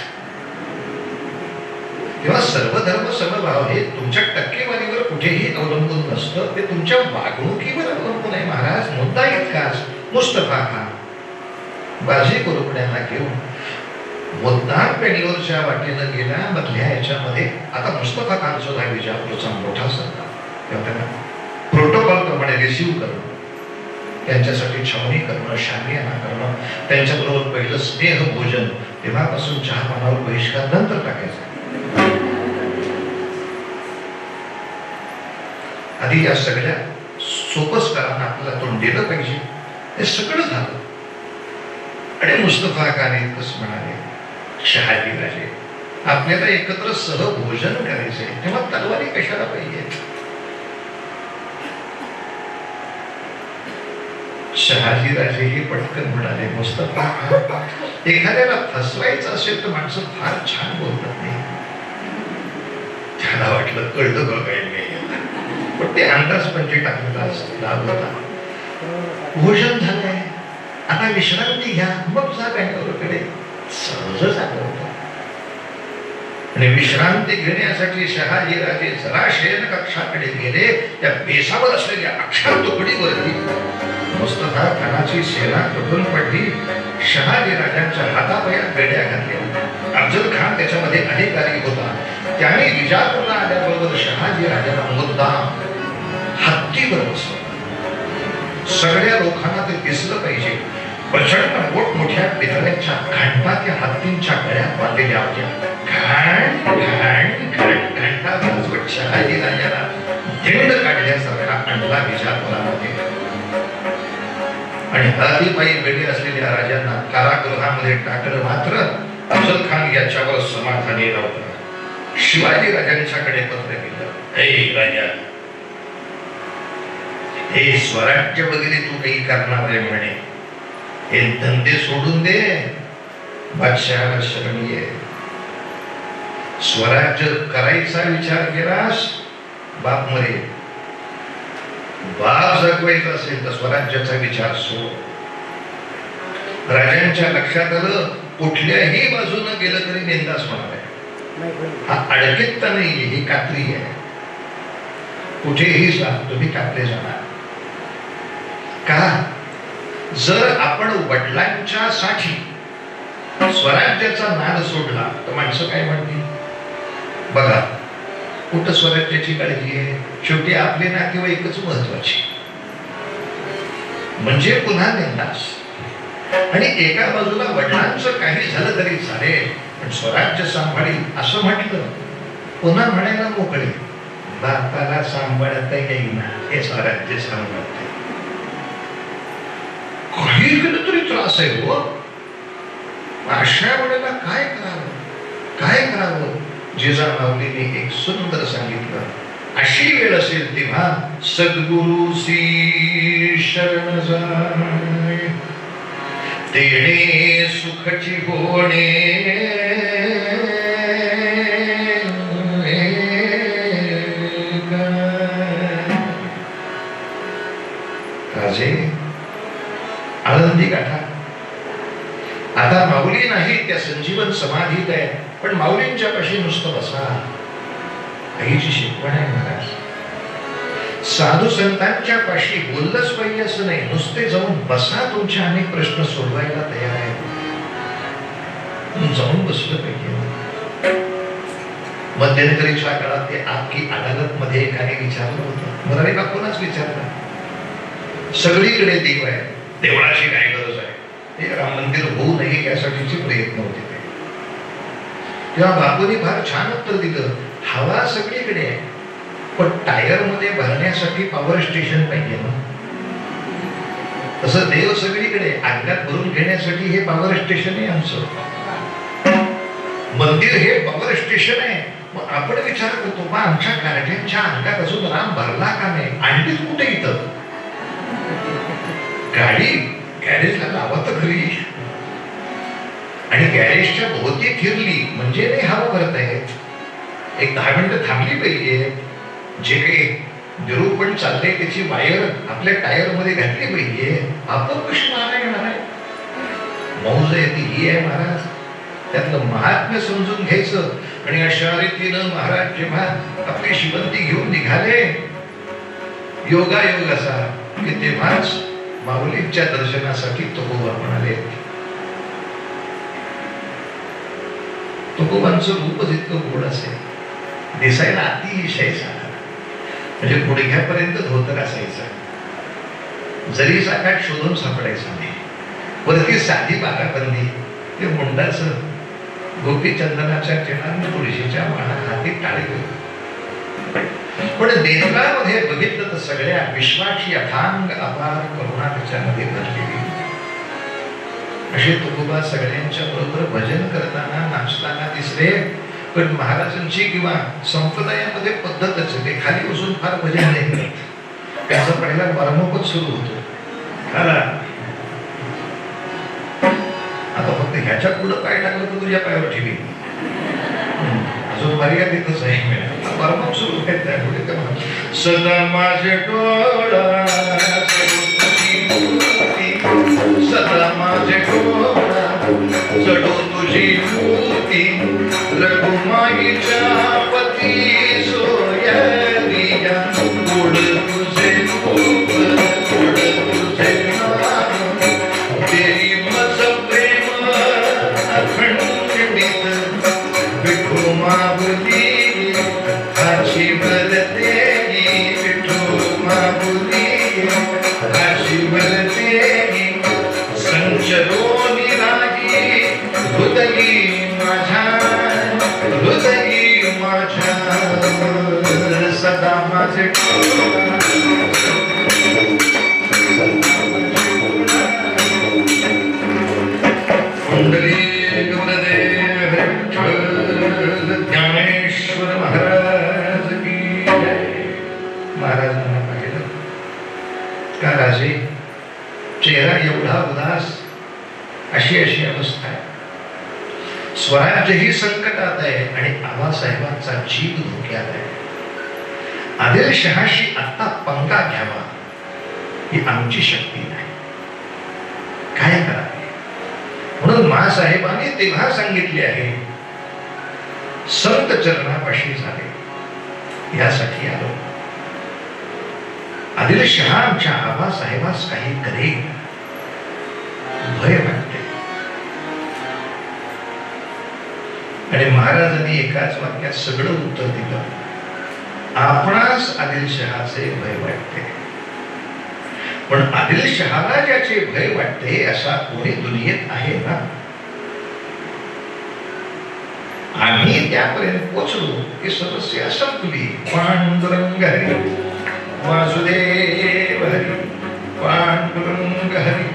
तेव्हा सर्व धर्म समभाव हे तुमच्या टक्केवारीवर कुठेही अवलंबून नसतं, ते तुमच्या वागणुकीवर अवलंबून आहे. महाराज, मुद्दा इतकाच. मुस्तफा खान बाजी घोरपड्यांना घेऊन मुद्दाम बेंगलोरच्या वाटेनं गेला. मधल्या याच्यामध्ये आता मुस्तफा खान सुद्धा विजापूरचा मोठा सरदार. त्यांना प्रोटोकॉल प्रमाणे रिसीव्ह करणं, त्यांच्यासाठी छावणी करणं, शामियाना करणं, त्यांच्याबरोबर पहिलं स्नेह भोजन, तेव्हापासून चहा पानावर बहिष्कार नंतर टाकायचा. आधी या सगळ्या सोपस्कारांना आपल्याला तोंड दिलं पाहिजे. हे सगळं झालं आणि मुस्तफा खान इतकंच म्हणाले, शहाजी राजे आपल्याला एकत्र सहभोजन करायचंय, तेव्हा तलवारी कशाला पाहिजे? शहाजी राजे हे पटकन म्हणाले, मुस्तफा खान एखाद्याला फसवायचं असेल तर माणसं फार छान बोलतात नाही. त्याला वाटलं कळलं बघायला नाही, पण ते अंदाज म्हणजे टाकलेला लाभ होता. भोजन झालंय, आता विश्रांती घ्या, मग जा बँगलोरकडे. सहजच आलं होतं. आणि विश्रांती घेण्यासाठी शहाजी राजे जरा शयन कक्षाकडे गेले. त्या बेसावर असलेल्या अक्षर तुकडीवरती मुस्तफा खानाची सेना तुटून पडली. शहाजी राजांच्या हातापायात बेड्या घातल्या. अफजल खान त्याच्यामध्ये अधिकारी होता. त्याने विजापूरला आल्याबरोबर शहाजी राजांना मुद्दाम हत्तीवर बसवलं. सगळ्या लोकांना ते दिसलं पाहिजे. प्रचंड मोठमोठ्या पितळ्याच्या घंटाच्या हत्तींच्या गळ्यात बांधलेल्या होत्या. घंटा वाजवत शहाजी राजाला झेंड काढल्यासारखा आणला विजापुरामध्ये. आणि हातीपायी बेडी असलेल्या राजांना कारागृहामध्ये टाकलं. मात्र अफजल खान याच्यावर समाधानी नव्हता. शिवाजी राजांच्याकडे पत्र केलं, हे राजा, हे स्वराज्य वगैरे तू काही करणार आहे म्हणे, हे धंदे सोडून दे. बादशहाला शरणी आहे. स्वराज्य करायचा विचार केलास, बाप मरे. बाप जगवायचा असेल तर स्वराज्याचा विचार सोड. राजांच्या लक्षात आलं कुठल्याही बाजूनं गेलं तरी नेंदास होणार आहे. हा अडकित्ता नाही, ही कात्री आहे. कुठेही जा तुम्ही कापले जाणार. का? जर आपण वडिलांच्या साठी स्वराज्याचा नाद सोडला तर माणसं काय म्हणतील? बघा, कुठं स्वराज्याची काळजी आहे? शेवटी आपले नातेवाईकच महत्वाचे. म्हणजे पुन्हा नेंदास. आणि एका बाजूला वडिलांचं काही झालं तरी चालेल पण स्वराज्य सांभाळील असं म्हटलं, पुन्हा म्हणायला मोकळे, बापाला सांभाळता येईना हे स्वराज्य सांभाळते. काही केलं तरी त्रास आहे हो. अशा वेळेला काय करावं? जिजामाऊलीने एक सुंदर सांगितलं, अशी वेळ असेल तेव्हा सद्गुरूसी शरण जाय, तेणे सुखची होणे. राजे आळंदी गाठा. आता माऊली नाही त्या संजीवन समाधीत आहे, पण माऊलींच्या पाशी नुसतं बसा. आईची शिकवण आहे महाराज. साधू संतांच्या पाशी बोललंच पाहिजे असं नाही, नुसते जाऊन बसा. तुमचे अनेक प्रश्न सोडवायला तयार आहे. जाऊन बसलं पाहिजे. मध्यंतरीच्या काळात ते आपकी अदालत मध्ये एकाने विचारलं होतं, मुरारी बापूंनाच विचारलं, सगळीकडे देव आहे, देवळाची काय गरज आहे, हे राम मंदिर होऊ नये यासाठीचे प्रयत्न होते. तेव्हा बापूंनी फार छान उत्तर दिलं, हवा सगळीकडे आहे पण टायर मध्ये भरण्यासाठी पॉवर स्टेशन पाहिजे ना. तसं देव सगळीकडे, अंगात भरून घेण्यासाठी हे पॉवर स्टेशन आहे आमचं. मंदिर हे पॉवर स्टेशन आहे. मग आपण विचार करतो, मग आमच्या गाड्यांच्या अंगात अजून राम भरला का नाही? आणखीच कुठे इथं गाडी गॅरेजला लावा तर खरी, आणि गॅरेजच्या भोवती फिरली म्हणजे नाही हवा भरत आहे. एक 10 मिनिटं थांबली पाहिजे. जे काही निरूपण चाललंय त्याची वायर आपल्या टायर मध्ये घातली पाहिजे. आपण कशी मारा येणार आहे? मौज आहे ती ही आहे महाराज. त्यातलं महात्म्य समजून घ्यायचं. आणि अशा रीतीनं महाराज जेव्हा आपली शिवंती घेऊन निघाले योगायोग असा की तेव्हाच माऊलींच्या दर्शनासाठी तुकोबा म्हणाले. तुकोबांचं रूपच इतकं गोड असेल, दिसायला अतिशय साधा, म्हणजे गुडघ्यापर्यंत धोतर असायचं, जरी साकाट शोधून सापडायचं नाही. वरती साधी बागाबंदी, ते मुंडाचं गोपीचंदनाच्या किनार तुळशीच्या माळा हाती टाळी. पण नेत्रामध्ये बघितलं तर सगळ्या विश्वाची अथांग अपार करुणा त्याच्यामध्ये भरलेली. असे तुकोबा सगळ्यांच्या बरोबर भजन करताना नाचताना दिसले. पण महाराजांची किंवा संप्रदायामध्ये पद्धतच आहे, खाली बसून फार भजन नाही करत. त्याचा पहिला परमोपच सुरू होतो. आता फक्त ह्याच्या पुढं पाय टाकलं तर तुझ्या पायावर ठेवी. अजून मर्यादितच आहे. परमोप सुरू आहे. त्यामुळे सदा माझे डोळा सदा माझे डोळा चढो तुझी मूर्ती, रघुमाईच्या पती सोयरिया, गोड तुझे रूप गोड तुझे नाम, तेरी मज प्रेम अखंडित, विठो माऊली काशी भरते, विठो माऊली काशी भरते, संचरोनी रागी हृदयी माझ्या, हृदयी माझ्या, सदा माझे कुंडली गुरुदेव ज्ञानेश्वर महाराज की जय. महाराजांना पाहिलं का राजे, चेहरा एवढा उदास, अशी अवस्था आहे. स्वराज्य ही संकटात आहे आणि आबासाहेबांचा जीव धोक्यात आहे. आदिलशहाशी आता पंगा घ्यावा ही आमची शक्ती नाही. काय करावे म्हणून मासाहेबांनी तेव्हा सांगितले आहे, संत चरणापाशी झाले यासाठी आलो. आदिलशहा आमच्या आबासाहेबास काही करेल भय वाटते. आणि महाराजांनी एकाच वाक्यात सगळं उत्तर दिलं, आपणास आदिलशहाचे भय वाटते. पण आदिलशहाला ज्याचे भय वाटते असा कोणी दुनियेत आहे ना? आम्ही त्यापर्यंत पोचलो की समस्या संपली. पांडुरंग हरी वासुदेव हरी पांडुरंग हरी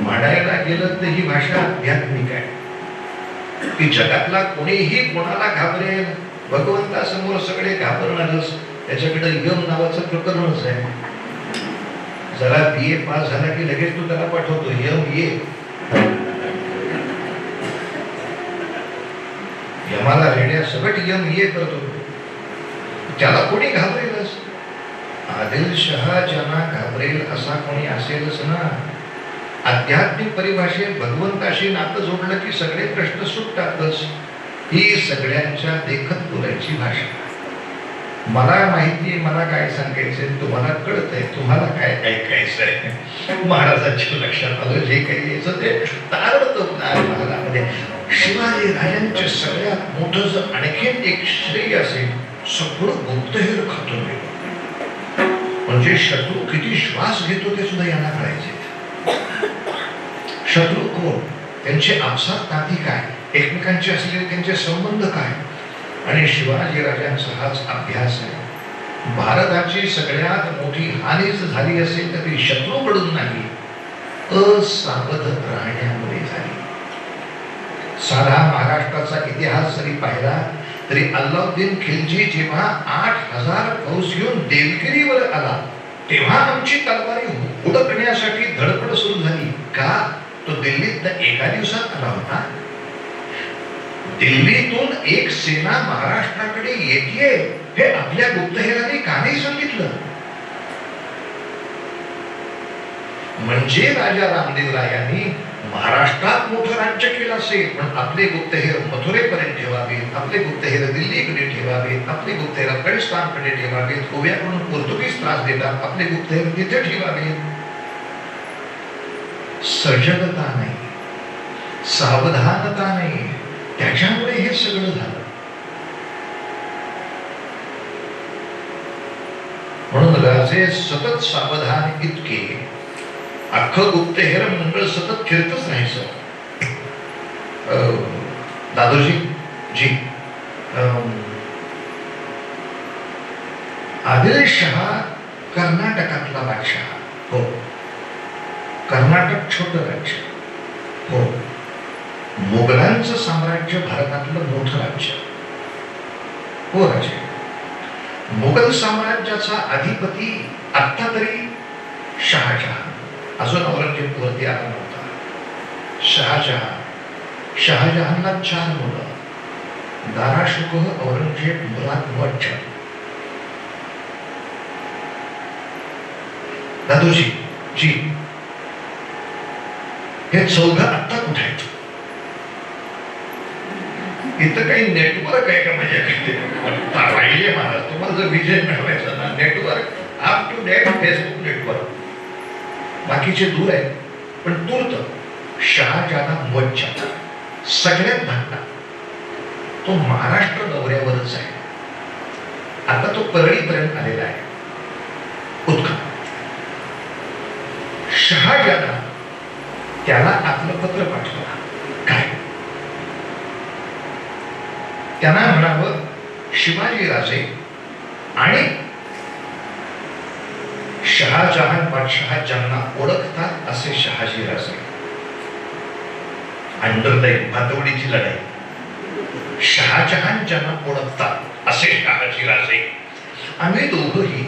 म्हणायला गेलं तर ही भाषा आध्यात्मिक आहे की जगातला कोणीही कोणाला घाबरेल. भगवंतासमोर सगळे घाबरणारच. त्याच्याकडे यम नावाचं प्रकरणच आहे. जरा BA पास झाला की लगेच तू त्याला पाठवतो, यम ये. यमाला रेड्या सगट यम ये करतो. त्याला कोणी घाबरेलच. आदिलशहा ज्यांना घाबरेल असा कोणी असेलच ना. आध्यात्मिक परिभाषेत भगवंताशी नातं जोडलं की सगळे प्रश्न सुटतातच. ही सगळ्यांच्या देखत बोलायची भाषा. मला माहिती, मला काय सांगायचंय, तुम्हाला कळतंय, तुम्हाला काय ऐकायचंय. महाराजांच्या लक्षात आलं जे काही यायचं ते ताबडतोब महाराजांमध्ये. शिवाजी राजांचे सगळ्यात मोठं जर आणखीन एक श्रेय असेल, सगळं गुप्तहेर खातून गेलं. म्हणजे शत्रू किती श्वास घेतो ते सुद्धा यांना कळायचे. शत्रू कोण, त्यांचे आपसात नाती काय, एकमेकांचे असलेले त्यांचे संबंध काय. आणि शिवाजी राजांचा हाच अभ्यास आहे. भारताची सगळ्यात मोठी हानीच झाली असेल तर ती शत्रूकडून नाही, असावध राहण्यामुळे झाली. साधा महाराष्ट्राचा इतिहास जरी पाहिला तरी अल्लाउद्दीन खिलजी जेव्हा 8,000 फौज घेऊन देवगिरीवर आला तेव्हा आमची तलवारी हुडकण्यासाठी धडपड सुरू झाली. का? तो दिल्लीत एका दिवसात आला होता. दिल्लीतून एक सेना महाराष्ट्राकडे येते हे आपल्या गुप्तहेराने का नाही सांगितलं? म्हणजे राजा रामदेव रायांनी महाराष्ट्रात मोठं राज्य केलं असेल, पण आपले गुप्तहेर मथुरेपर्यंत ठेवावेत, आपले गुप्तहेर दिल्लीकडे ठेवावेत, आपले गुप्तहेर अफगाणिस्तानकडे ठेवावेत. गोव्याकडून पोर्तुगीज त्रास देतात, आपले गुप्तहेर तिथे ठेवावेत. सजगता नाही, सावधानता नाही. त्याच्यामुळे हे सगळं झालं. म्हणून राजे सतत सावधान इतके, अख्खं गुप्तहेर मंडळ सतत फिरतच नाही. सर दादोजी जी, आदिलशहा कर्नाटकातला बादशाह. हो, कर्नाटक छोटं राज्य. हो, मुघलांचं साम्राज्य भारतातलं मोठं राज्य. हो राजे, मुघल साम्राज्याचा अधिपती आता तरी शहाजहान, अजून औरंगजेब वरती आला नव्हता. शहाजहानला 4 मुलं, दाराशुकोह, औरंगजेब, मुराद, मुअज्जम. दादोजी जी, हे 4 आत्ता कुठे आहेत? इथं काही नेटवर्क आहे का माझ्याकडे? राहिले महाराज, तुम्हाला जर विजय मिळवायचा ना, network up to date Facebook network. बाकीचे दूर आहेत, पण तूर्त शहाजहान मुअज्जम सगळ्यात धाकटा, तो महाराष्ट्र दौऱ्यावरच आहे. आता तो परळीपर्यंत आलेला आहे. उत्खा शहाजहान त्याला आपलं पत्र पाठवलं. काय? त्यांना म्हणावं, शिवाजी राजे आणि शहाजहान बादशाह ज्यांना ओळखतात असे शहाजी राजे, अंडरलाईन भातवडीची लढाई, शहाजहान ज्यांना ओळखतात असे शहाजी राजे, आम्ही दोघंही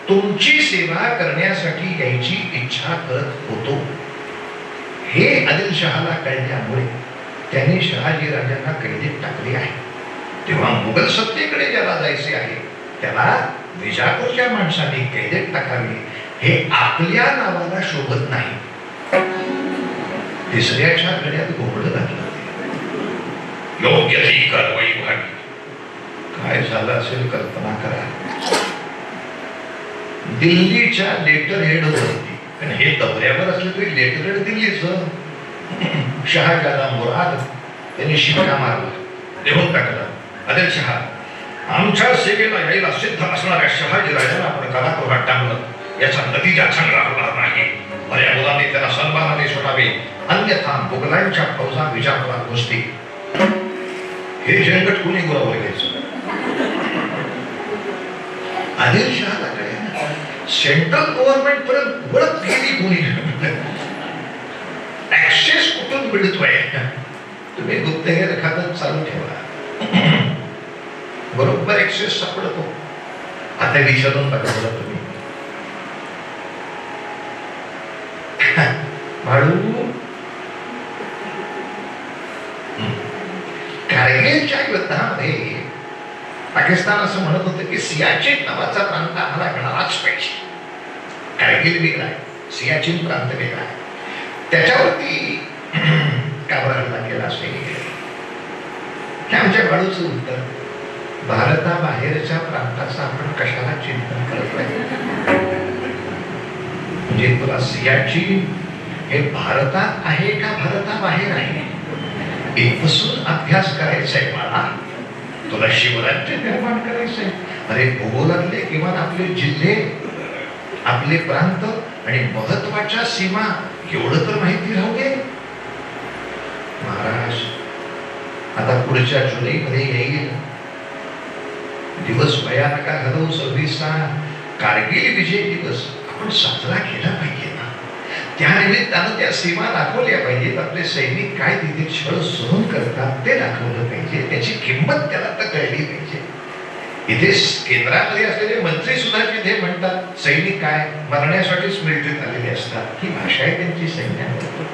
तुमची सेवा करण्यासाठी यायची इच्छा करत होतो. हे आदिलशहाला कळल्यामुळे त्यांनी शहाजी राजांना कैदेत टाकले आहे. तेव्हा मुघल सत्तेकडे ज्याला जायचे आहे त्याला विजापूरच्या माणसाने कैदेत टाकावे हे आपल्या नावाला शोभत नाही. तिसऱ्याच्या गळ्यात घोंगड घातलं. योग्य ती कारवाई व्हावी. काय झालं असेल कल्पना करा. दिल्लीच्या लेटर हेड वरती, पण हे दौऱ्यावर असले तरी लेटर हेड दिल्लीच. शहाजहान मुराद त्यांनी शिक्का मारला, देऊन टाकला. आदिलशहा, आमच्या सेवेला यायला सिद्ध असणाऱ्या शहाजी राजांना आपण कारागृहात टाकलं. याचा नतीजा चांगला होणार नाही. बऱ्या मुलांनी त्याला सन्मानाने सोडावे, अन्यथा मुघलांच्या फौजा विजापुरात घुसतील. हे झंझट कुणी बरोबर घ्यायचं? आदिलशहाला कळेना, सेंट्रल गव्हर्नमेंट पर्यंत वळत गेली कुणी. ऍक्सेस कुठून मिळतोय? तुम्ही गुप्तहेर खातं चालू ठेवा, बरोबर ऍक्सेस सापडतो. आता विचारून बघा बरं तुम्ही, भाडू कारगिलच्या युद्धामध्ये पाकिस्तान असं म्हणत होतं की सियाचीन नावाचा प्रांत आम्हाला मिळालाच पाहिजे. कारगिल वेगळा आहे, सियाचीन प्रांत वेगळा आहे. त्याच्यावरती काबर हल्ला केला असेल. आमच्या बाळूचं उत्तर, भारताबाहेरच्या प्रांताचं आपण कशाला चिंतन करत नाही. म्हणजे तुला सियाचीन हे भारतात आहे का भारताबाहेर आहे इथपासून अभ्यास करायचा आहे मला. तुला शिवराज्य निर्माण करायचंय. अरे भूगोलातले किमान आपले जिल्हे, आपले प्रांत आणि महत्वाच्या सीमा एवढं तर माहिती राहू दे. महाराज आता पुढच्या जुलैमध्ये येईल दिवस, भयानका घालवू 26 कारगिल विजय दिवस आपण साजरा केला पाहिजे ना. त्या निमित्तानं त्या सीमा दाखवल्या पाहिजेत. आपले सैनिक काय तिथे छळ सहन करतात ते दाखवलं पाहिजे. त्याची किंमत त्याला तर कळली पाहिजे. इथे केंद्रामध्ये असलेले मंत्री सुद्धा तिथे म्हणतात सैनिक काय मरण्यासाठीच मिलिटरीत आलेले असतात. ही भाषा आहे त्यांची सैन्यावर.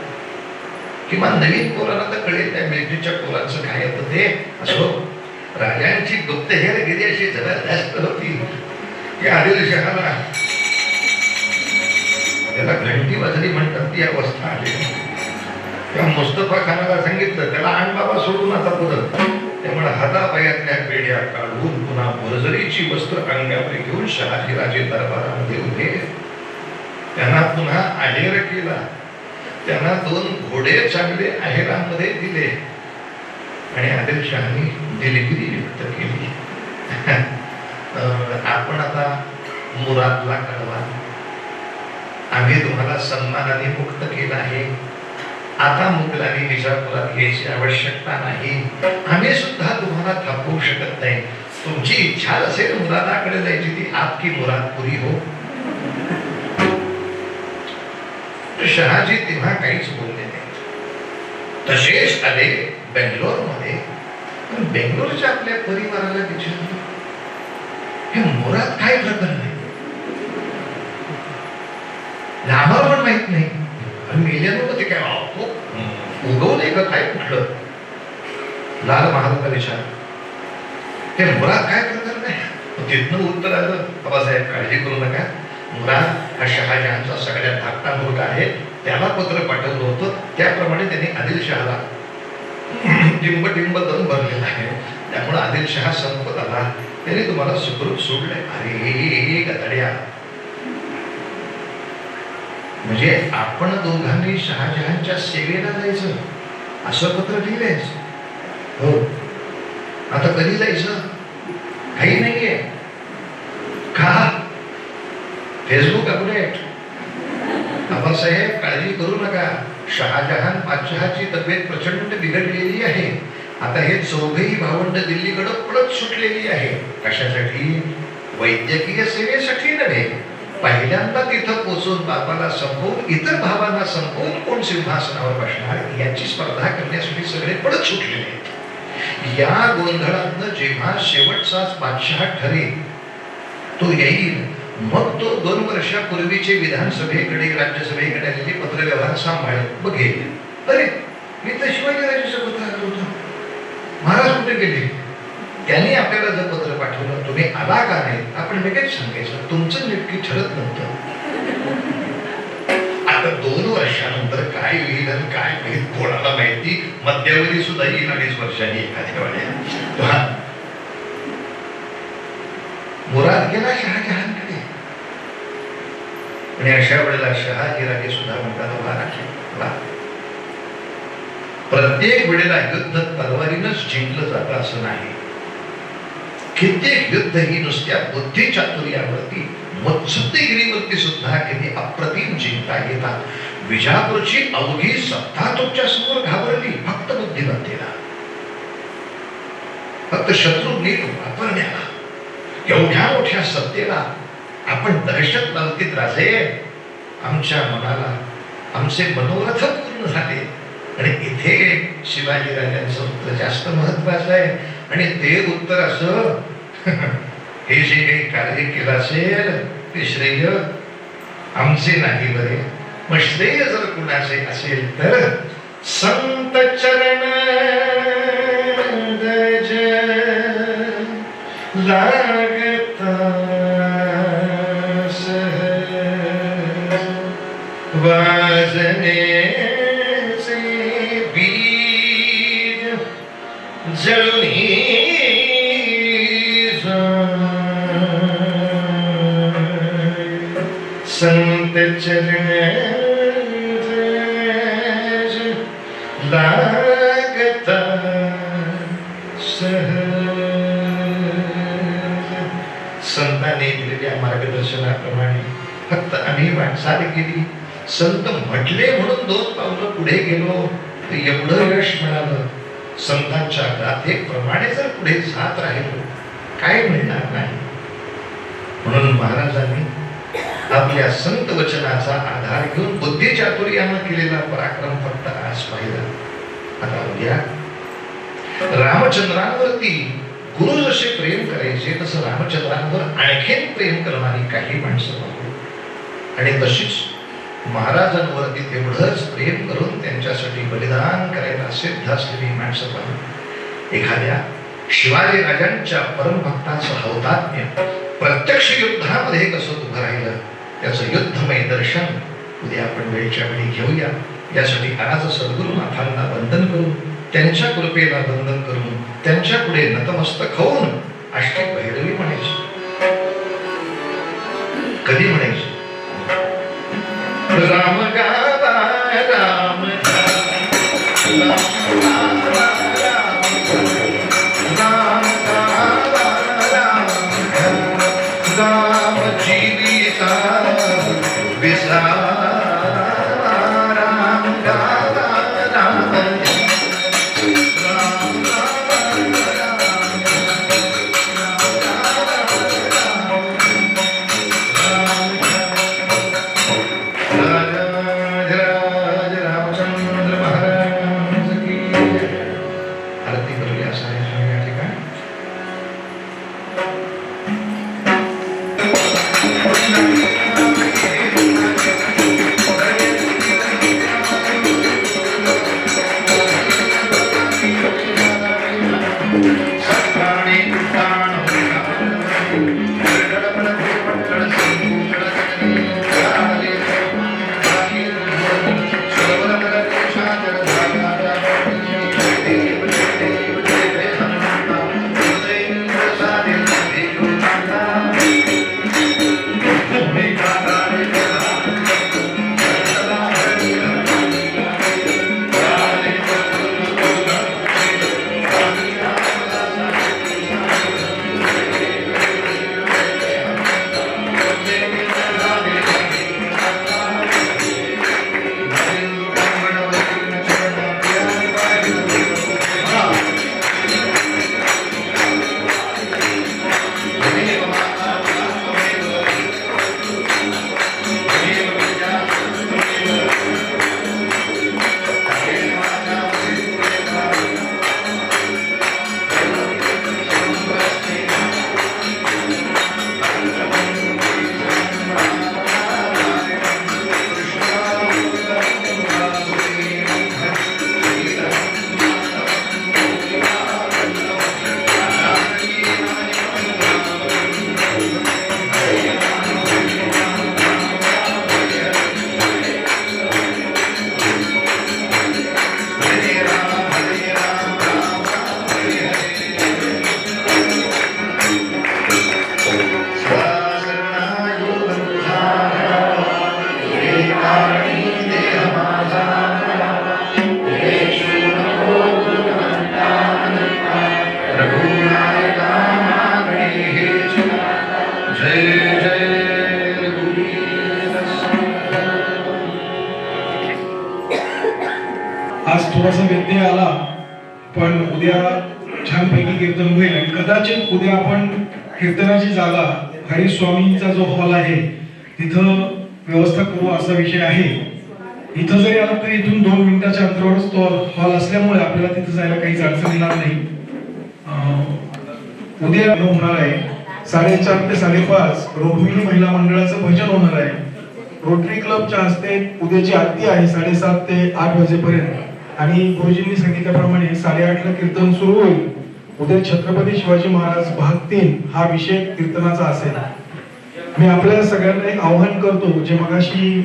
किंवा नवीन पोरांना तर कळेल त्या मिलिटरीच्या पोरांचं काय होतं ते. असो, राजांची गुप्तहेरगिरी अशी जबरदस्त होती की आदिलशहाला त्याला घंटी वाजली म्हणतात ती अवस्था आली. तेव्हा मुस्तफा खानाला सांगितलं त्याला आण बाबा सोडून आता पुढं. त्यामुळे हातापायातल्या पेढ्या काढून पुन्हा भरजरीची वस्त्र अंगावर घेऊन शहाजीराजे दरबारामध्ये उभे. त्यांना पुन्हा आहेर केला. त्यांना 2 घोडे चांगले आहेरामध्ये दिले आणि आदिलशहाने दिलगिरी व्यक्त केली. आपण आता मुरादला कळवा, आम्ही तुम्हाला सन्मानाने मुक्त केलं आहे. आता मुघलांनी विजापुरात यायची आवश्यकता नाही. आम्ही सुद्धा तुम्हाला थांबवू शकत नाही. तुमची इच्छा असेल मुरादाकडे जायची ती आपकी मुराद पुरी हो. शहाजी तेव्हा काहीच बोलले नाही. तसेच आले बेंगलोरमध्ये. बेंगलोरच्या आपल्या परिवाराला विचारलं हे मुराद काय प्रकरण आहे. आम्हाला पण माहित नाही. मेल्यानं ते काय उगवले का काय कुठलं. लाल महाराजला विचार हे मुराद काय प्रकरण आहे. तिथनं उत्तर आलं बाबासाहेब काळजी करू नका. मुराद हा शहाजहानचा सगळ्यात धाकटा मुलगा आहे. त्याला पत्र पाठवलं होतं त्याप्रमाणे त्यांनी आदिलशहाला टिंब दम भरलेला आहे. त्यामुळे आदिलशहा संपत आला. त्याने तुम्हाला सुखरूप सोडलंय. अरे गदाड्या, म्हणजे आपण दोघांनी शहाजहानच्या सेवेला जायचं असं पत्र लिहिलंयस. हो, आता कधी जायचं? काही नाहीये का? Facebook update. आबासाहेब काळजी करू नका. शहाजहान बादशहाची तब्येत प्रचंड बिघडलेली आहे. आता हे 4ही भावंड दिल्लीकडे पळत सुटलेली आहे. कशासाठी? वैद्यकीय सेवेसाठी नव्हे. पहिल्यांदा तिथं पोहोचून बापाला संपवून इतर भावांना संपवून कोण सिंहासनावर बसणार याची स्पर्धा करण्यासाठी सगळे पळत सुटलेले आहेत. या गोंधळातनं जेव्हा शेवटचाच बादशहा ठरेल तो येईल. मग तो 2 वर्षापूर्वीचे विधानसभेकडे राज्यसभेकडे आलेले पत्रव्यवहार सांभाळेल बघेल. अरे मी तर शिवाजीराजेचं पत्र आलं होतं. महाराज कुठे गेले? त्यांनी आपल्याला जर पत्र पाठवलं तुम्ही आला का नाही आपण लगेच सांगायचं. तुमचं नक्की ठरत नव्हतं. आता 2 वर्षानंतर काय होईल आणि काय होईल कोणाला माहिती. मध्यावधी सुद्धा येईल 2.5 वर्षांनी एखाद्या वेळेला. मुराद गेला शहाजहानकडे आणि अशा वेळेला शहाजीराजे सुद्धा म्हणतात प्रत्येक वेळेला युद्ध तलवारीनच जिंकलं जातं असं नाही. कित्येक युद्ध ही नुसत्या बुद्धी चातुर्यावरती मुत्सद्देगिरीवरती सुद्धा किती अप्रतिम चिंता येतात. विजापूरची अवघी सत्ता तुमच्या समोर घाबरली फक्त बुद्धिमत्तेला, फक्त शत्रू नीट वापरण्याला. एवढ्या मोठ्या सत्तेला आपण दहशत लावतीत राजे. आमच्या मनाला आमचे मनोरथ पूर्ण झाले. आणि इथे शिवाजी राजांचं उत्तर जास्त महत्वाचं आहे. आणि ते उत्तर असं हे जे काही कार्य केलं असेल ते श्रेय आमचे नाही बरे. मग श्रेय जर कुणाचे असेल तर संत चरण गज लागता वाजने से बीज जळुनी संत चरण लागता सहज. संतांनी दिलेल्या मार्गदर्शनाप्रमाणे फक्त आम्ही वाटचाल केली. संत म्हटले म्हणून 2 पावलं पुढे गेलो तर एवढं यश मिळालं. संतांच्या गाथेप्रमाणे जर पुढे जात राहिलो काय मिळणार नाही. म्हणून महाराजांनी आपल्या संत वचनाचा आधार घेऊन बुद्धिचातुर्यानं केलेला पराक्रम फक्त आज पाहिला. आता उद्या रामचंद्रांवरती गुरु जसे प्रेम करायचे तसं रामचंद्रांवर आणखीन प्रेम करणारी काही माणसं पाहू. आणि तशीच महाराजांवरती तेवढंच प्रेम करून त्यांच्यासाठी बलिदान करायला सिद्ध असलेली माणसं पाहू. एखाद्या शिवाजी राजांच्या परमभक्ताचं हौतात्म्य प्रत्यक्ष युद्धामध्ये कसं उभं राहिलं त्याचं युद्धमय दर्शन उद्या आपण वेळच्या वेळी घेऊया. यासाठी आज सद्गुरुनाथांना वंदन करून त्यांच्या कृपेला वंदन करून त्यांच्या पुढे नतमस्तक होऊन अष्टक भैरवी म्हणायची. कधी म्हणायची? राम गावा राम राम जीविता विसा राम गावा राम रामचंद्र महाराज की आज थोडासा व्यत्यय आला, पण उद्या छानपैकी कीर्तन होईल. आणि कदाचित उद्या आपण कीर्तनाची जागा हरिस्वामींचा जो हॉल आहे तिथं व्यवस्था करू असा विषय आहे. इथं जरी आला तरी इथून 2 मिनिटाच्या अंतरावरच तो हॉल असल्यामुळे आपल्याला तिथं जायला काहीच अडचण येणार नाही. उद्या होणार आहे 4:30 ते 5:30 रोहिणी महिला मंडळाचं भजन होणार आहे. रोटरी क्लबच्या हस्ते उद्याची आरती आहे 7:30 ते 8 वाजेपर्यंत. आणि गुरुजींनी सांगितल्याप्रमाणे 8:30 ला कीर्तन सुरू होईल. उद्या छत्रपती शिवाजी महाराज भाग 3 हा विषय कीर्तनाचा असेल. मी आपल्या सगळ्यांना एक आव्हान करतो, जे मगाशी